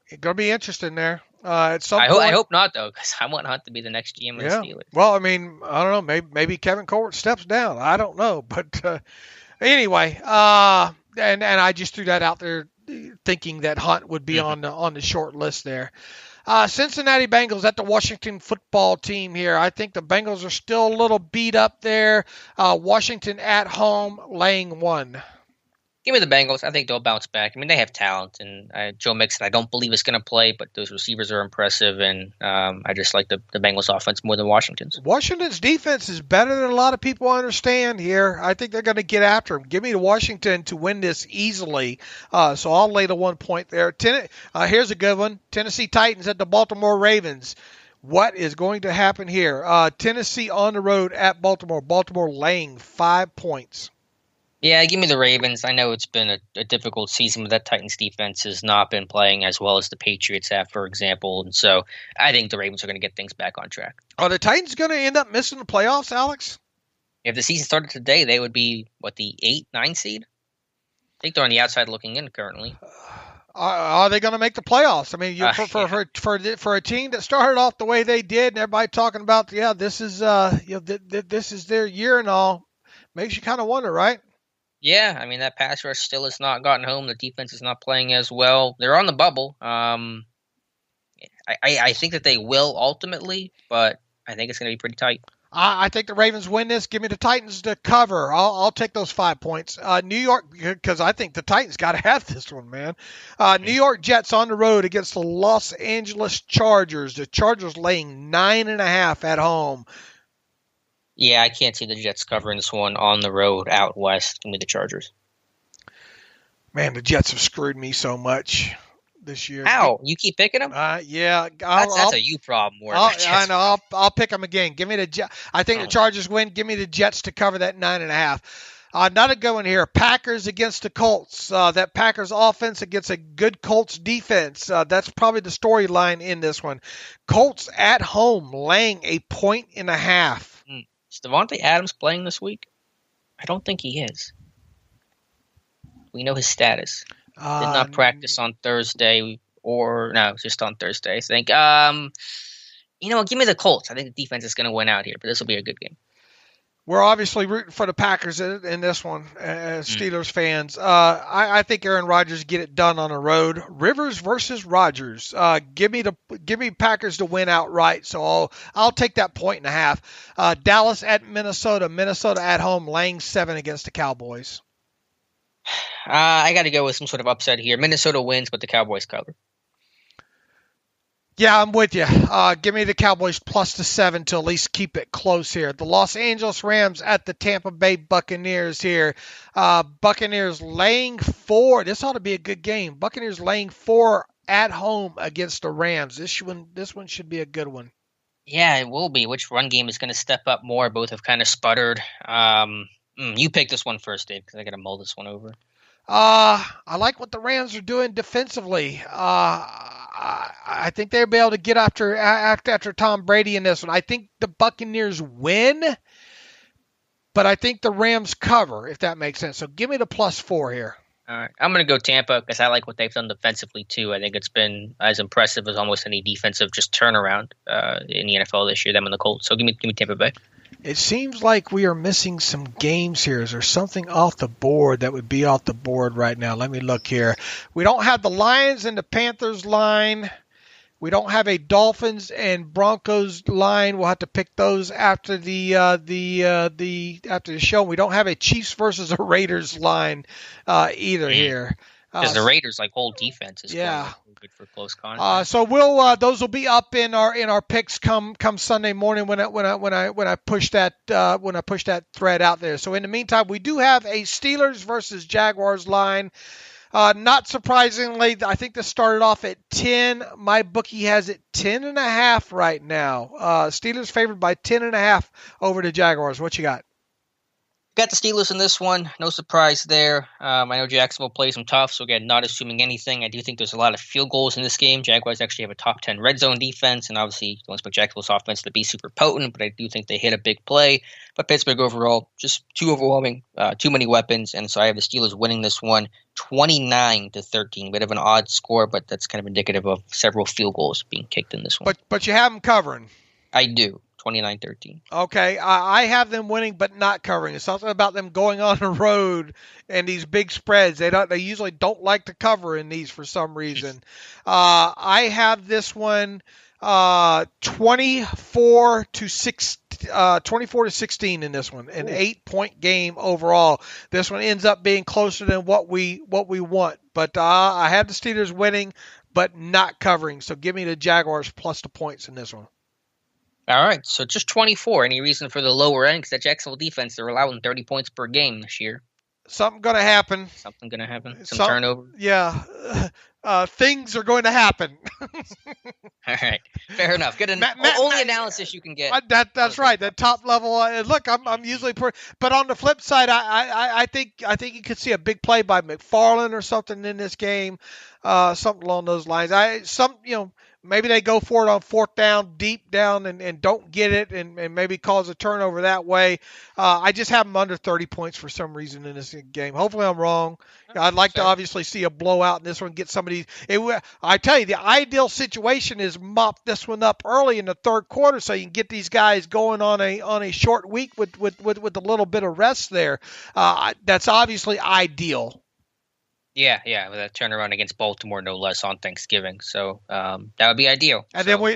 it's going to be interesting there. At some point, I hope not, though, because I want Hunt to be the next GM of the Steelers. Well, I mean, I don't know. Maybe Kevin Colbert steps down. I don't know. But anyway, and I just threw that out there thinking that Hunt would be on the short list there. Cincinnati Bengals at the Washington football team here. I think the Bengals are still a little beat up there. Washington at home, laying 1. Give me the Bengals. I think they'll bounce back. I mean, they have talent, and Joe Mixon, I don't believe is going to play, but those receivers are impressive, and I just like the Bengals offense more than Washington's. Washington's defense is better than a lot of people understand here. I think they're going to get after them. Give me the Washington to win this easily, so I'll lay the 1 point there. Here's a good one. Tennessee Titans at the Baltimore Ravens. What is going to happen here? Tennessee on the road at Baltimore. Baltimore laying 5 points. Yeah, give me the Ravens. I know it's been a difficult season, but that Titans defense has not been playing as well as the Patriots have, for example. And so I think the Ravens are going to get things back on track. Are the Titans going to end up missing the playoffs, Alex? If the season started today, they would be, the 8-9 seed? I think they're on the outside looking in currently. Are they going to make the playoffs? I mean, for a team that started off the way they did, and everybody talking about, this is this is their year and all, makes you kind of wonder, right? Yeah, I mean, that pass rush still has not gotten home. The defense is not playing as well. They're on the bubble. I think that they will ultimately, but I think it's going to be pretty tight. I think the Ravens win this. Give me the Titans to cover. I'll take those 5 points. New York, because I think the Titans got to have this one, man. New York Jets on the road against the Los Angeles Chargers. The Chargers laying 9.5 at home. Yeah, I can't see the Jets covering this one on the road out west. Give me the Chargers. Man, the Jets have screwed me so much this year. How? You keep picking them? Yeah. That's a you problem. I know. I'll pick them again. Give me the Jets. I think the Chargers win. Give me the Jets to cover that 9.5. Not a good one here. Packers against the Colts. That Packers offense against a good Colts defense. That's probably the storyline in this one. Colts at home laying 1.5 points. Is Devontae Adams playing this week? I don't think he is. We know his status. Did not practice on Thursday, just on Thursday, I think. Give me the Colts. I think the defense is going to win out here, but this will be a good game. We're obviously rooting for the Packers in this one as Steelers fans. I think Aaron Rodgers get it done on the road. Rivers versus Rodgers. Give me Packers to win outright. So I'll take that 1.5. Dallas at Minnesota. Minnesota at home laying 7 against the Cowboys. I got to go with some sort of upset here. Minnesota wins, but the Cowboys cover. Yeah, I'm with you. Give me the Cowboys plus the 7 to at least keep it close here. The Los Angeles Rams at the Tampa Bay Buccaneers here. Buccaneers laying 4. This ought to be a good game. Buccaneers laying 4 at home against the Rams. This one should be a good one. Yeah, it will be. Which run game is going to step up more? Both have kind of sputtered. You pick this one first, Dave, because I got to mull this one over. I like what the Rams are doing defensively. I think they'll be able to get after Tom Brady in this one. I think the Buccaneers win, but I think the Rams cover, if that makes sense. So give me the +4 here. All right. I'm going to go Tampa because I like what they've done defensively, too. I think it's been as impressive as almost any defensive just turnaround in the NFL this year, them and the Colts. So give me Tampa Bay. It seems like we are missing some games here. Is there something off the board that would be off the board right now? Let me look here. We don't have the Lions and the Panthers line. We don't have a Dolphins and Broncos line. We'll have to pick those after the show. We don't have a Chiefs versus a Raiders line either here. Because the Raiders' whole defense is good for close contact. So we'll those will be up in our picks come Sunday morning when I push that thread out there. So in the meantime, we do have a Steelers versus Jaguars line. Not surprisingly, I think this started off at 10. My bookie has it 10.5 right now. Steelers favored by 10.5 over the Jaguars. What you got? Got the Steelers in this one. No surprise there. I know Jacksonville plays them tough, so again, not assuming anything. I do think there's a lot of field goals in this game. Jaguars actually have a top 10 red zone defense, and obviously you don't expect Jacksonville's offense to be super potent, but I do think they hit a big play. But Pittsburgh overall, just too overwhelming, too many weapons, and so I have the Steelers winning this one 29-13. Bit of an odd score, but that's kind of indicative of several field goals being kicked in this one. But you have them covering. I do. 29-13. Okay, I have them winning but not covering. It's something about them going on the road and these big spreads. They usually don't like to cover in these for some reason. I have this one 24-16 in this one, an 8-point game overall. This one ends up being closer than what we want. But I have the Steelers winning but not covering. So give me the Jaguars plus the points in this one. All right, so just 24. Any reason for the lower end? Because that Jacksonville defense, they're allowing 30 points per game this year. Something going to happen. Some turnover. Yeah. Things are going to happen. All right. Fair enough. Good. Only analysis you can get. That's right. That top level. Look, I'm usually but on the flip side, I think you could see a big play by McFarland or something in this game. Something along those lines. Maybe they go for it on 4th down, deep down, and don't get it, and maybe cause a turnover that way. I just have them under 30 points for some reason in this game. Hopefully I'm wrong. I'd like to obviously see a blowout in this one, get somebody. I tell you, the ideal situation is mop this one up early in the third quarter so you can get these guys going on a short week with a little bit of rest there. That's obviously ideal. Yeah, with a turnaround against Baltimore, no less, on Thanksgiving. So that would be ideal. And then we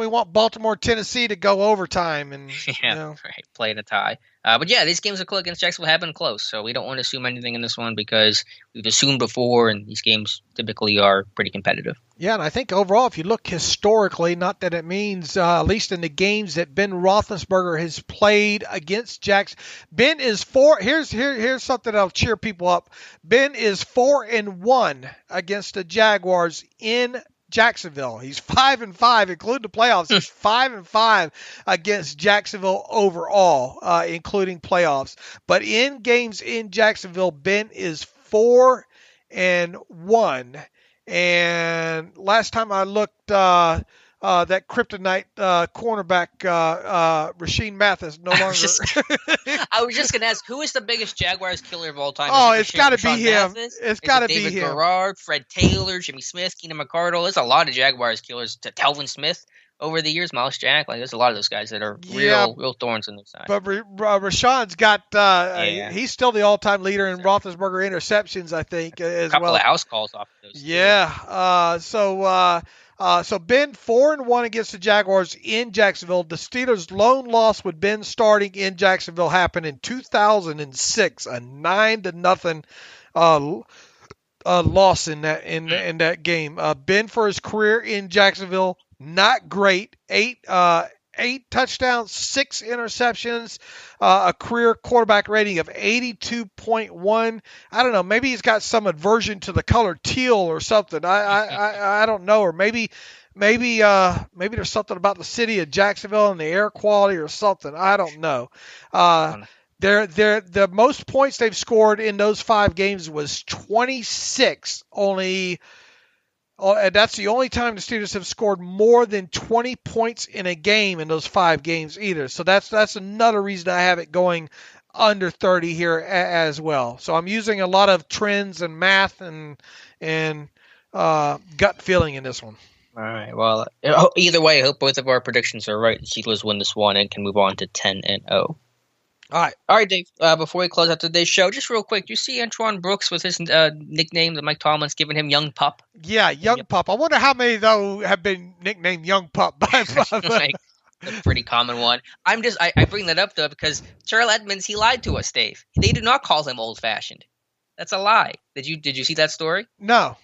want Baltimore, Tennessee to go overtime and right, play in a tie. But yeah, these games against Jacksonville have been close, so we don't want to assume anything in this one because we've assumed before, and these games typically are pretty competitive. Yeah, and I think overall, if you look historically, not that it means, at least in the games that Ben Roethlisberger has played against Jackson, Ben is 4. Here's something that'll cheer people up. Ben is 4-1 against the Jaguars in Jacksonville. He's 5-5, including the playoffs. He's 5-5 against Jacksonville overall, including playoffs. But in games in Jacksonville, Ben is 4-1. And last time I looked, that kryptonite cornerback, Rasheed Mathis, no longer. I was just going to ask, who is the biggest Jaguars killer of all time? It's got to be him. It's got to be him. David Garrard, Fred Taylor, Jimmy Smith, Keenan McCardle. There's a lot of Jaguars killers. To Telvin Smith over the years, Miles Jack. Like, there's a lot of those guys that are real thorns in their side. But Rashawn's got he's still the all-time leader in Roethlisberger interceptions, I think, as well. A couple of house calls off of those. Yeah. So Ben 4-1 against the Jaguars in Jacksonville. The Steelers' lone loss with Ben starting in Jacksonville happened in 2006, a 9-0 loss in that game. Ben for his career in Jacksonville, not great. Eight touchdowns, 6 interceptions, a career quarterback rating of 82.1. I don't know. Maybe he's got some aversion to the color teal or something. I don't know. Or maybe there's something about the city of Jacksonville and the air quality or something. I don't know. The most points they've scored in those 5 games was 26. And that's the only time the Steelers have scored more than 20 points in a game in those 5 games either. So that's another reason I have it going under 30 here as well. So I'm using a lot of trends and math and gut feeling in this one. All right. Well, either way, I hope both of our predictions are right. The Steelers win this one and can move on to 10-0. All right, Dave. Before we close out today's show, just real quick, you see Antoine Brooks with his nickname that Mike Tomlin's given him, Young Pup? Yeah, Young Pup. I wonder how many though have been nicknamed Young Pup by like, a pretty common one. I bring that up though because Terrell Edmonds, he lied to us, Dave. They do not call him old fashioned. That's a lie. Did you see that story? No.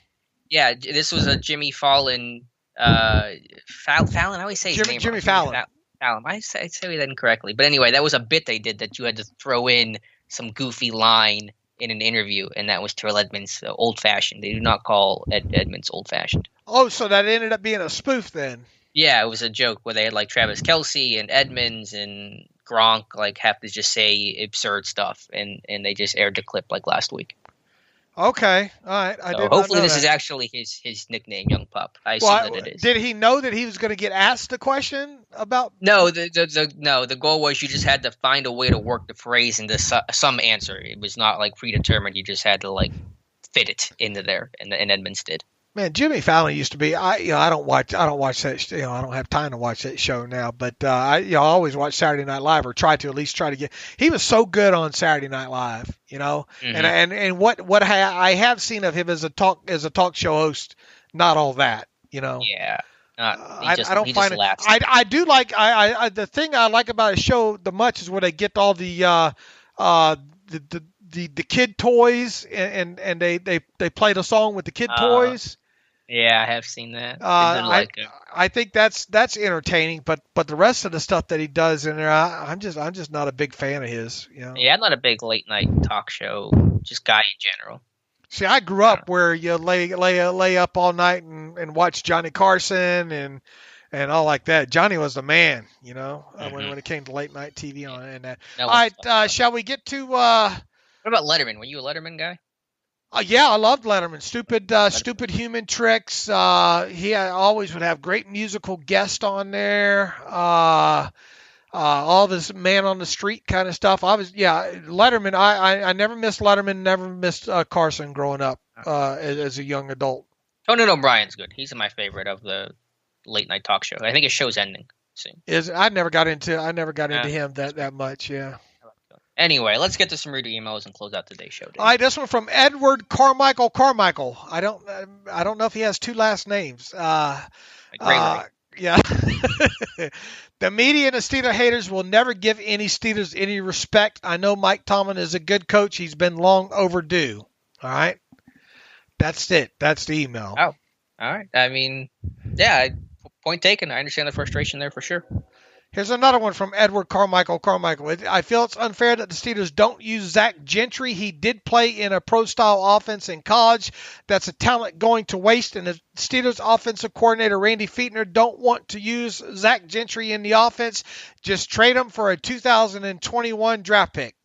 Yeah, this was a Jimmy Fallon. Fallon. I always say his name. Jimmy Fallon. I say that incorrectly. But anyway, that was a bit they did that you had to throw in some goofy line in an interview, and that was Terrell Edmonds old-fashioned. They do not call Edmonds old-fashioned. Oh, so that ended up being a spoof then. Yeah, it was a joke where they had like Travis Kelce and Edmonds and Gronk like have to just say absurd stuff, and they just aired the clip like last week. Okay, all right. Hopefully this is actually his nickname, Young Pup. I assume that it is. Did he know that he was going to get asked the question about? No, the goal was you just had to find a way to work the phrase into some answer. It was not like predetermined. You just had to like fit it into there, and Edmonds did. Man, Jimmy Fallon used to be. I don't watch that. I don't have time to watch that show now. But I always watch Saturday Night Live, or try to get. He was so good on Saturday Night Live, Mm-hmm. And what I have seen of him as a talk show host, not all that, Yeah. I don't find it. I do like. The thing I like about his show the much is where they get all the kid toys and they play the song with the kid toys. Yeah, I have seen that. I think that's entertaining, but the rest of the stuff that he does in there, I'm just not a big fan of his. Yeah, I'm not a big late night talk show just guy in general. See, I grew up where you lay up all night and watch Johnny Carson and all like that. Johnny was the man, mm-hmm. when it came to late night TV on and that. All right, shall we get to? What about Letterman? Were you a Letterman guy? Yeah, I loved Letterman. Stupid human tricks. He always would have great musical guests on there. All this man on the street kind of stuff. Letterman. I never missed Letterman. Never missed Carson growing up as a young adult. Conan O'Brien's good. He's my favorite of the late night talk show. I think his show's ending soon. I never got into him that much. Yeah. Anyway, let's get to some reader emails and close out today's show. Dave. All right, this one from Edward Carmichael. I don't know if he has 2 last names. Yeah. The media and the Steeler haters will never give any Steelers any respect. I know Mike Tomlin is a good coach. He's been long overdue. All right. That's it. That's the email. Oh, all right. I mean, yeah, point taken. I understand the frustration there for sure. Here's another one from Edward Carmichael. I feel it's unfair that the Steelers don't use Zach Gentry. He did play in a pro-style offense in college. That's a talent going to waste, and the Steelers offensive coordinator Randy Fichtner don't want to use Zach Gentry in the offense. Just trade him for a 2021 draft pick,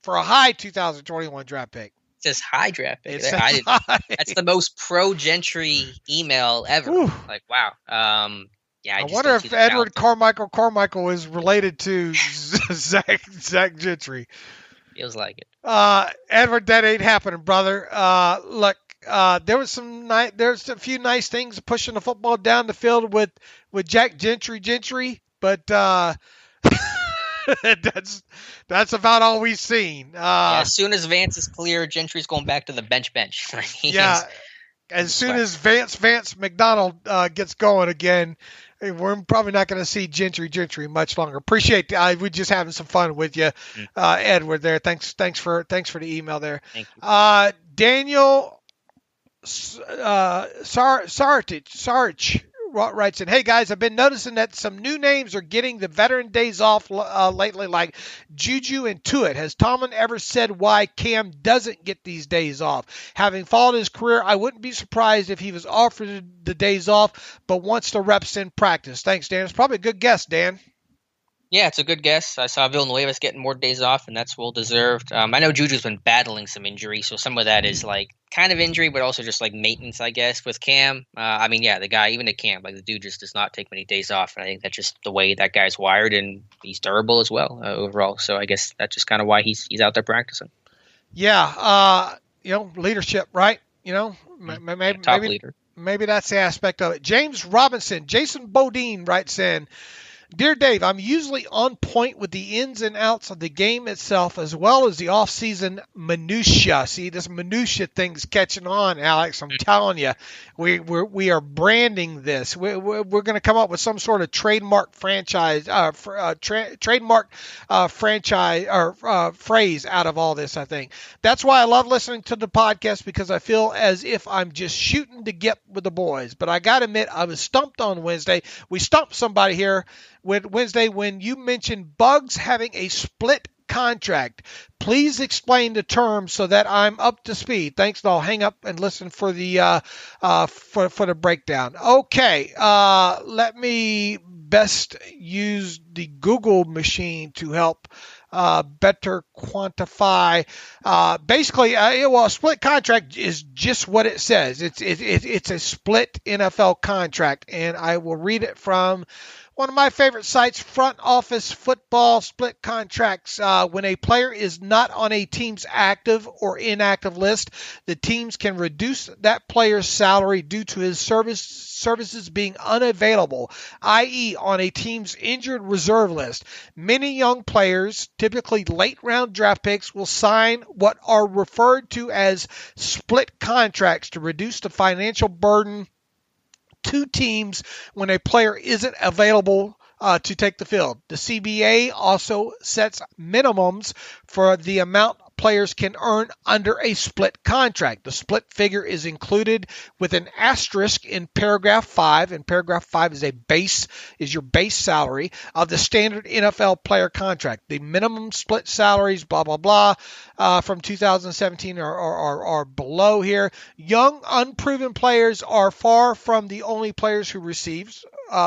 for a high 2021 draft pick. It says high draft pick. High. That's the most pro-Gentry email ever. Whew. Like, wow. Yeah, I wonder if Edward Carmichael is related to Zach Gentry. Feels like it. Edward, that ain't happening, brother. Look, there's a few nice things pushing the football down the field with Jack Gentry, but that's about all we've seen. As soon as Vance is clear, Gentry's going back to the bench. As soon as Vance McDonald gets going again, we're probably not going to see Gentry much longer. Appreciate we're just having some fun with you, Edward. There, thanks for the email there. Thank you. Daniel Sarich writes in, hey guys, I've been noticing that some new names are getting the veteran days off lately, like Juju and Tuitt. Has Tomlin ever said why Cam doesn't get these days off? Having followed his career, I wouldn't be surprised if he was offered the days off, but wants the reps in practice. Thanks, Dan. It's probably a good guess, Dan. Yeah, it's a good guess. I saw Villanueva's getting more days off, and that's well deserved. I know Juju's been battling some injury, so some of that is like kind of injury, but also just like maintenance, I guess. With Cam, the guy, even at camp, like the dude just does not take many days off, and I think that's just the way that guy's wired, and he's durable as well overall. So I guess that's just kind of why he's out there practicing. Yeah, leadership, right? Maybe top leader. Maybe that's the aspect of it. James Robinson, Jason Bodine writes in, Dear Dave, I'm usually on point with the ins and outs of the game itself as well as the off-season minutia. See, this minutia thing's catching on, Alex. I'm telling you, we are branding this. We're going to come up with some sort of trademark franchise, franchise or phrase out of all this, I think. That's why I love listening to the podcast, because I feel as if I'm just shooting to get with the boys. But I got to admit, I was stumped on Wednesday. We stumped somebody here with Wednesday when you mentioned Bugs having a split contract. Please explain the term so that I'm up to speed. Thanks, and I'll hang up and listen for the for the breakdown. Okay, let me best use the Google machine to help better quantify. Basically, a split contract is just what it says. It's a split NFL contract, and I will read it from one of my favorite sites, Front Office Football Split Contracts. When a player is not on a team's active or inactive list, the teams can reduce that player's salary due to his services being unavailable, i.e. on a team's injured reserve list. Many young players, typically late-round draft picks, will sign what are referred to as split contracts to reduce the financial burden to teams when a player isn't available to take the field. The CBA also sets minimums for the amount players can earn under a split contract. The split figure is included with an asterisk in paragraph 5, and paragraph 5 is your base salary of the standard NFL player contract. The minimum split salaries, blah, blah, blah, from 2017 are below here. Young, unproven players are far from the only players who receive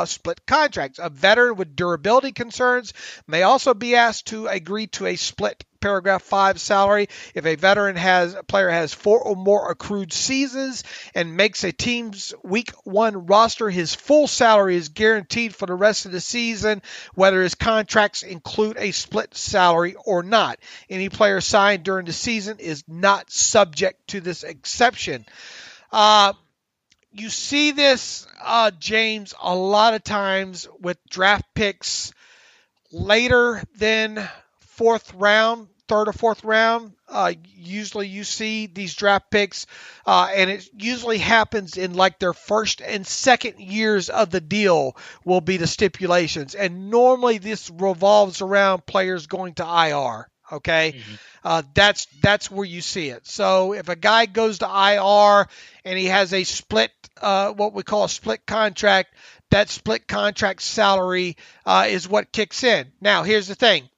split contracts. A veteran with durability concerns may also be asked to agree to a split paragraph 5 salary. If a player has 4 or more accrued seasons and makes a team's week 1 roster, his full salary is guaranteed for the rest of the season, whether his contracts include a split salary or not. Any player signed during the season is not subject to this exception. You see this, James, a lot of times with draft picks later than fourth round, third or fourth round. Usually you see these draft picks, and it usually happens in like their first and second years of the deal will be the stipulations. And normally this revolves around players going to IR. Okay, that's where you see it. So if a guy goes to IR and he has a split, what we call a split contract, that split contract salary is what kicks in. Now, here's the thing.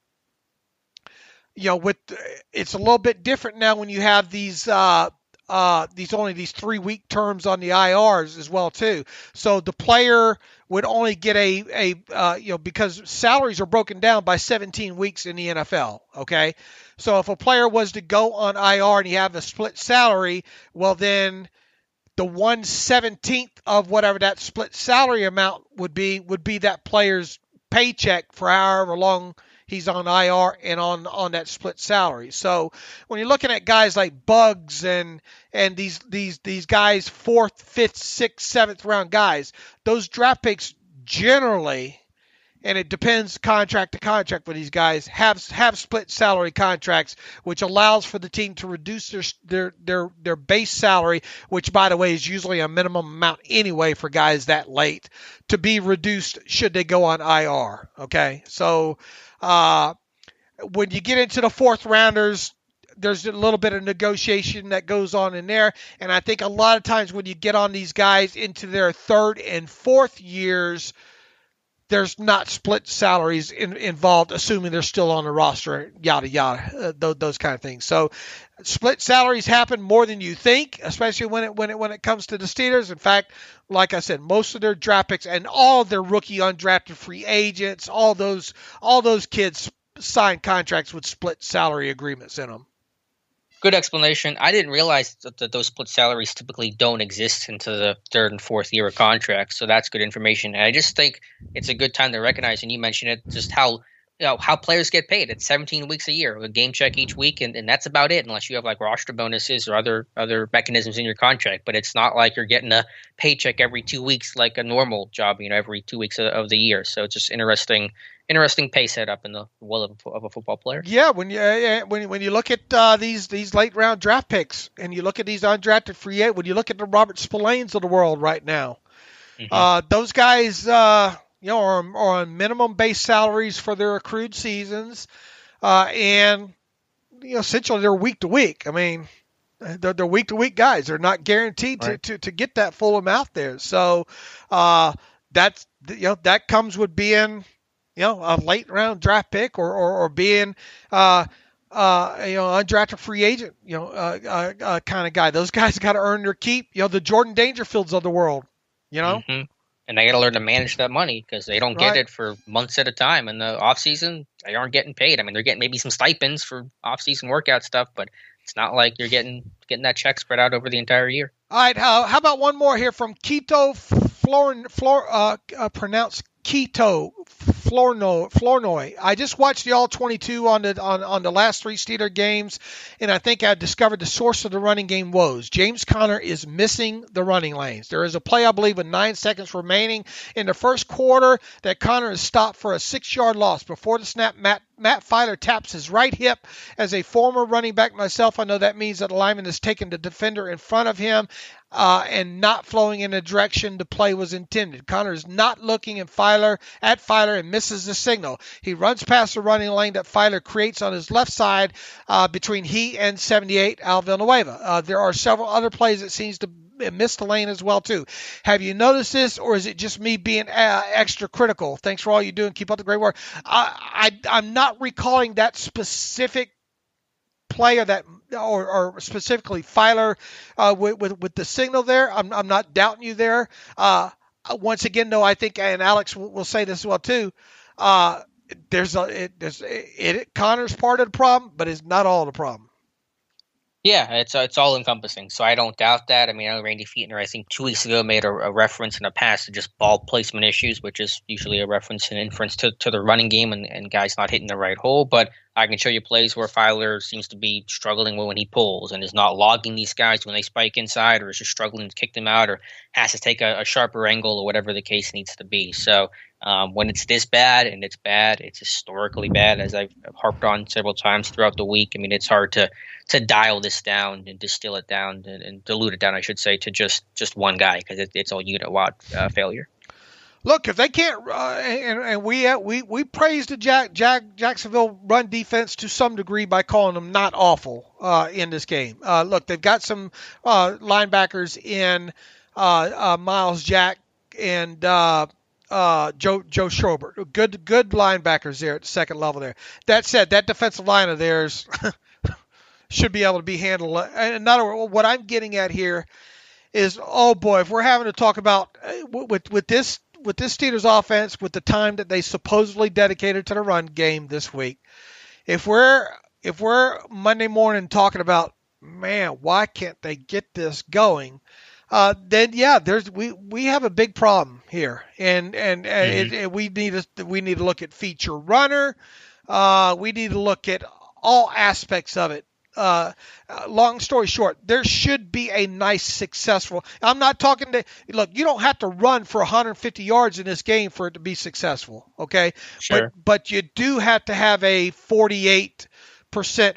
It's a little bit different now when you have these 3-week terms on the IRs as well too. So the player would only get because salaries are broken down by 17 weeks in the NFL. Okay, so if a player was to go on IR and you have a split salary, well then the 1/17 of whatever that split salary amount would be that player's paycheck for however long he's on IR and on that split salary. So when you're looking at guys like Bugs and these guys, 4th, 5th, 6th, 7th round guys, those draft picks generally, and it depends contract to contract with these guys, have split salary contracts, which allows for the team to reduce their base salary, which by the way is usually a minimum amount anyway for guys that late, to be reduced should they go on IR. Okay, so when you get into the 4th rounders, there's a little bit of negotiation that goes on in there. And I think a lot of times when you get on these guys into their 3rd and 4th years, there's not split salaries involved, assuming they're still on the roster, yada, yada, those kind of things. So split salaries happen more than you think, especially when it comes to the Steelers. In fact, like I said, most of their draft picks and all of their rookie undrafted free agents, all those kids sign contracts with split salary agreements in them. Good explanation. I didn't realize that those split salaries typically don't exist into the 3rd and 4th year of contracts. So that's good information. And I just think it's a good time to recognize, and you mentioned it, just how players get paid. It's 17 weeks a year, a game check each week, and that's about it, unless you have like roster bonuses or other mechanisms in your contract. But it's not like you're getting a paycheck every 2 weeks like a normal job, every 2 weeks of the year. So it's just interesting pay setup in the world of a football player. Yeah, when you look at these late round draft picks and you look at these undrafted free agents, when you look at the Robert Spillanes of the world right now, those guys are on minimum base salaries for their accrued seasons, and essentially they're week to week. I mean, they're week to week guys. They're not guaranteed to get that full amount there. So that comes with being a late round draft pick or being undrafted free agent kind of guy. Those guys got to earn their keep. The Jordan Dangerfields of the world. And they got to learn to manage that money because they don't get it for months at a time. In the off season, they aren't getting paid. I mean, they're getting maybe some stipends for off season workout stuff, but it's not like you're getting that check spread out over the entire year. All right. How about one more here from Quito, pronounced Quito Flournoy. I just watched the All-22 on the last 3 Steeler games, and I think I discovered the source of the running game woes. James Conner is missing the running lanes. There is a play, I believe, with 9 seconds remaining in the first quarter that Conner is stopped for a 6-yard loss. Before the snap, Matt Filer taps his right hip. As a former running back myself, I know that means that the lineman has taken the defender in front of him and not flowing in the direction the play was intended. Conner is not looking at Filer and misses the signal. He runs past the running lane that Filer creates on his left side between he and 78 Al Villanueva. There are several other plays that seems to miss the lane as well too. Have you noticed this, or is it just me being extra critical? Thanks for all you do and keep up the great work. I'm not recalling that specific player or specifically Filer with the signal there. I'm not doubting you there. Once again, though, I think, and Alex will say this as well too. Connor's part of the problem, but it's not all the problem. Yeah, it's all encompassing. So I don't doubt that. I mean, I know Randy Fichtner, I think 2 weeks ago, made a reference in the past to just ball placement issues, which is usually a reference and inference to the running game and guys not hitting the right hole. But I can show you plays where Filer seems to be struggling when he pulls and is not logging these guys when they spike inside, or is just struggling to kick them out, or has to take a sharper angle, or whatever the case needs to be. So when it's this bad, and it's bad, it's historically bad, as I've harped on several times throughout the week. I mean, it's hard to dial this down and distill it down and dilute it down, I should say, to just one guy, because it's all unit-wide failure. Look, if they can't, and we praised the Jacksonville run defense to some degree by calling them not awful in this game. Look, they've got some linebackers in Miles Jack and Joe Schobert. Good linebackers there at the second level there. That said, that defensive line of theirs should be able to be handled. In other words, what I'm getting at here is, oh boy, if we're having to talk about with this Steelers offense, with the time that they supposedly dedicated to the run game this week, if we're Monday morning talking about, man, why can't they get this going? Then yeah, we have a big problem here, and we need to look at feature runner. We need to look at all aspects of it. Long story short, there should be a nice, successful. I'm not talking to look. You don't have to run for 150 yards in this game for it to be successful. Okay, sure. But you do have to have a 48%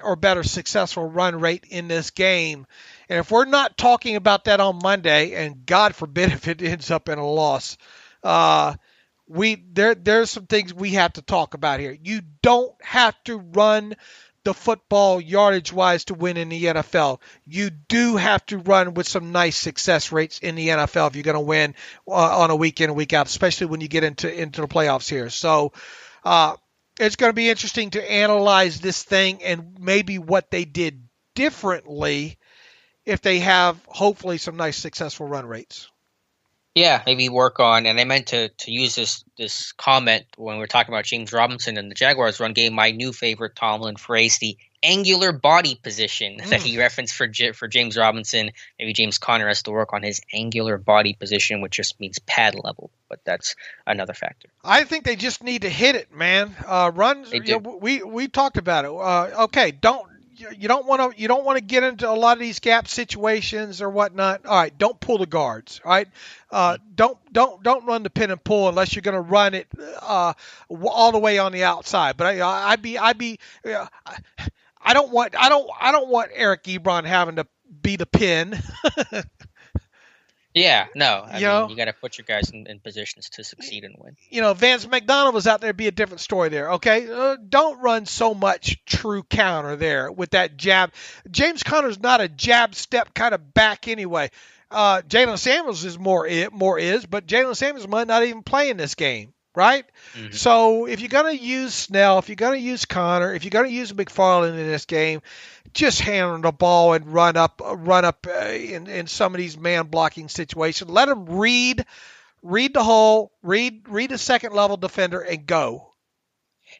or better successful run rate in this game. And if we're not talking about that on Monday, and God forbid if it ends up in a loss, there's some things we have to talk about here. You don't have to run the football yardage-wise to win in the NFL. You do have to run with some nice success rates in the NFL if you're going to win on a week in and week out, especially when you get into the playoffs here. So it's going to be interesting to analyze this thing and maybe what they did differently if they have hopefully some nice successful run rates. Yeah, maybe work on, and I meant to use this comment when we were talking about James Robinson and the Jaguars run game, my new favorite Tomlin phrase, the angular body position that he referenced for James Robinson. Maybe James Conner has to work on his angular body position, which just means pad level, but that's another factor. I think they just need to hit it, man. Runs, we talked about it. Okay, you don't want to get into a lot of these gap situations or whatnot. All right, don't pull the guards. All right, don't run the pin and pull unless you're going to run it all the way on the outside. But I don't want Eric Ebron having to be the pin. Yeah, no. I mean, you got to put your guys in positions to succeed and win. Vance McDonald was out there, it'd be a different story there, okay? Don't run so much true counter there with that jab. James Conner's not a jab step kind of back anyway. Jalen Samuels is more, but Jalen Samuels might not even play in this game, right? Mm-hmm. So if you're going to use Snell, if you're going to use Conner, if you're going to use McFarland in this game, just hand the ball and run up in some of these man blocking situations. Let them read the hole, read the second level defender, and go.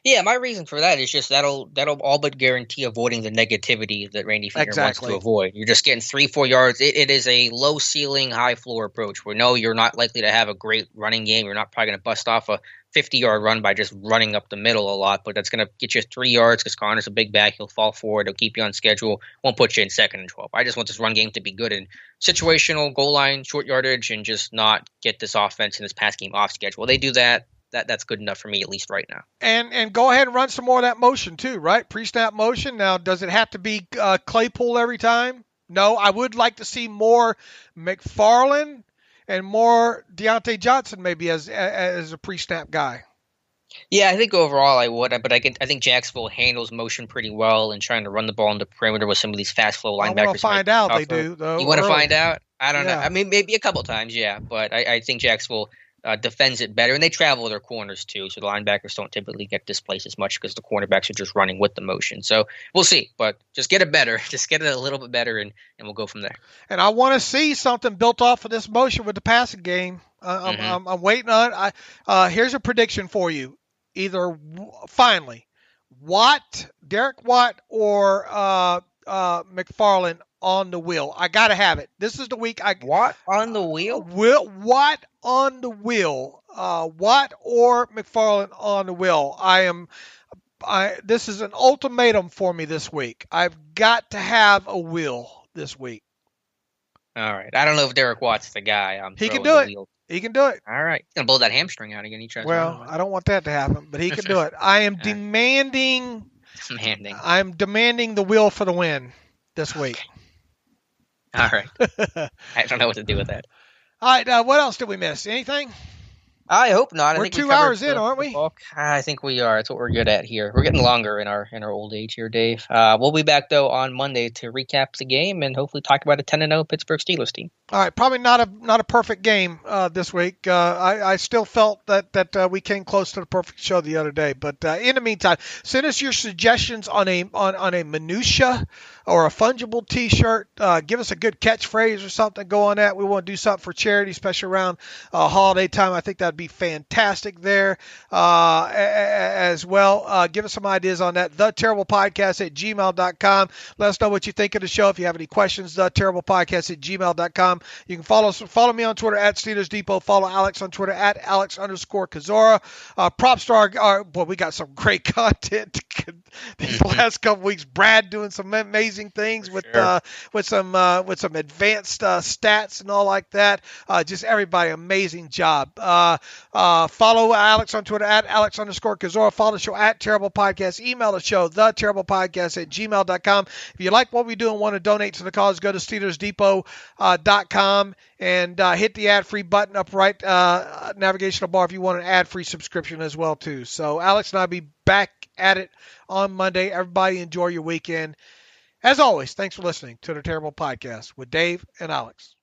Yeah, my reason for that is just that'll all but guarantee avoiding the negativity that Randy Fichtner wants to avoid. You're just getting 3-4 yards. It is a low ceiling, high floor approach where no, you're not likely to have a great running game. You're not probably going to bust off a 50-yard run by just running up the middle a lot, but that's going to get you 3 yards because Connor's a big back. He'll fall forward. He'll keep you on schedule. Won't put you in 2nd and 12. I just want this run game to be good in situational, goal line, short yardage, and just not get this offense and this pass game off schedule. They do that. That's good enough for me, at least right now. And go ahead and run some more of that motion too, right? Pre-snap motion. Now, does it have to be Claypool every time? No, I would like to see more McFarland and more Deontay Johnson maybe as a pre-snap guy. Yeah, I think overall I would, but I think Jacksonville handles motion pretty well and trying to run the ball in the perimeter with some of these fast flow linebackers. I want to find out they do, though. You want to find out? I don't know. I mean, maybe a couple times, yeah, but I think Jacksonville defends it better, and they travel their corners too, so the linebackers don't typically get displaced as much because the cornerbacks are just running with the motion. So we'll see, but just get it better. Just get it a little bit better, and we'll go from there. And I want to see something built off of this motion with the passing game. I'm waiting on it. Here's a prediction for you. Either finally, Derek Watt or McFarland on the wheel. I got to have it. This is the week. Watt on the wheel? Watt on the wheel. Watt or McFarland on the wheel. This is an ultimatum for me this week. I've got to have a wheel this week. All right. I don't know if Derek Watt's the guy. He can do it. He can do it. All right. He's going to blow that hamstring out again. I don't want that to happen, but he can do it. I am demanding the wheel for the win this week. All right. I don't know what to do with that. All right. What else did we miss? Anything? I hope not. I We're think 2 hours in, aren't we? I think we are. That's what we're good at here. We're getting longer in our old age here, Dave. We'll be back though on Monday to recap the game and hopefully talk about a 10-0 Pittsburgh Steelers team. All right, probably not a perfect game this week. I still felt that we came close to the perfect show the other day. But in the meantime, send us your suggestions on a minutia or a fungible T-shirt. Give us a good catchphrase or something. Go on that. We want to do something for charity, especially around holiday time. I think that'd be fantastic there as well. Give us some ideas on that. TheTerriblePodcast@gmail.com. Let us know what you think of the show. If you have any questions, TheTerriblePodcast@gmail.com. You can follow me on Twitter @Steelers Depot. Follow Alex on Twitter @Alex_Kozora. Propstar, we got some great content these last couple weeks. Brad doing some amazing things with some advanced stats and all like that. Just everybody, amazing job. Follow Alex on Twitter @Alex_Kozora. Follow the show @Terrible Podcast. Email the show TheTerriblePodcast@gmail.com. If you like what we do and want to donate to the cause, go to SteelersDepot.com and hit the ad-free button up right navigational bar if you want an ad-free subscription as well too. So Alex and I'll be back at it on Monday. Everybody enjoy your weekend. As always, thanks for listening to the Terrible Podcast with Dave and Alex.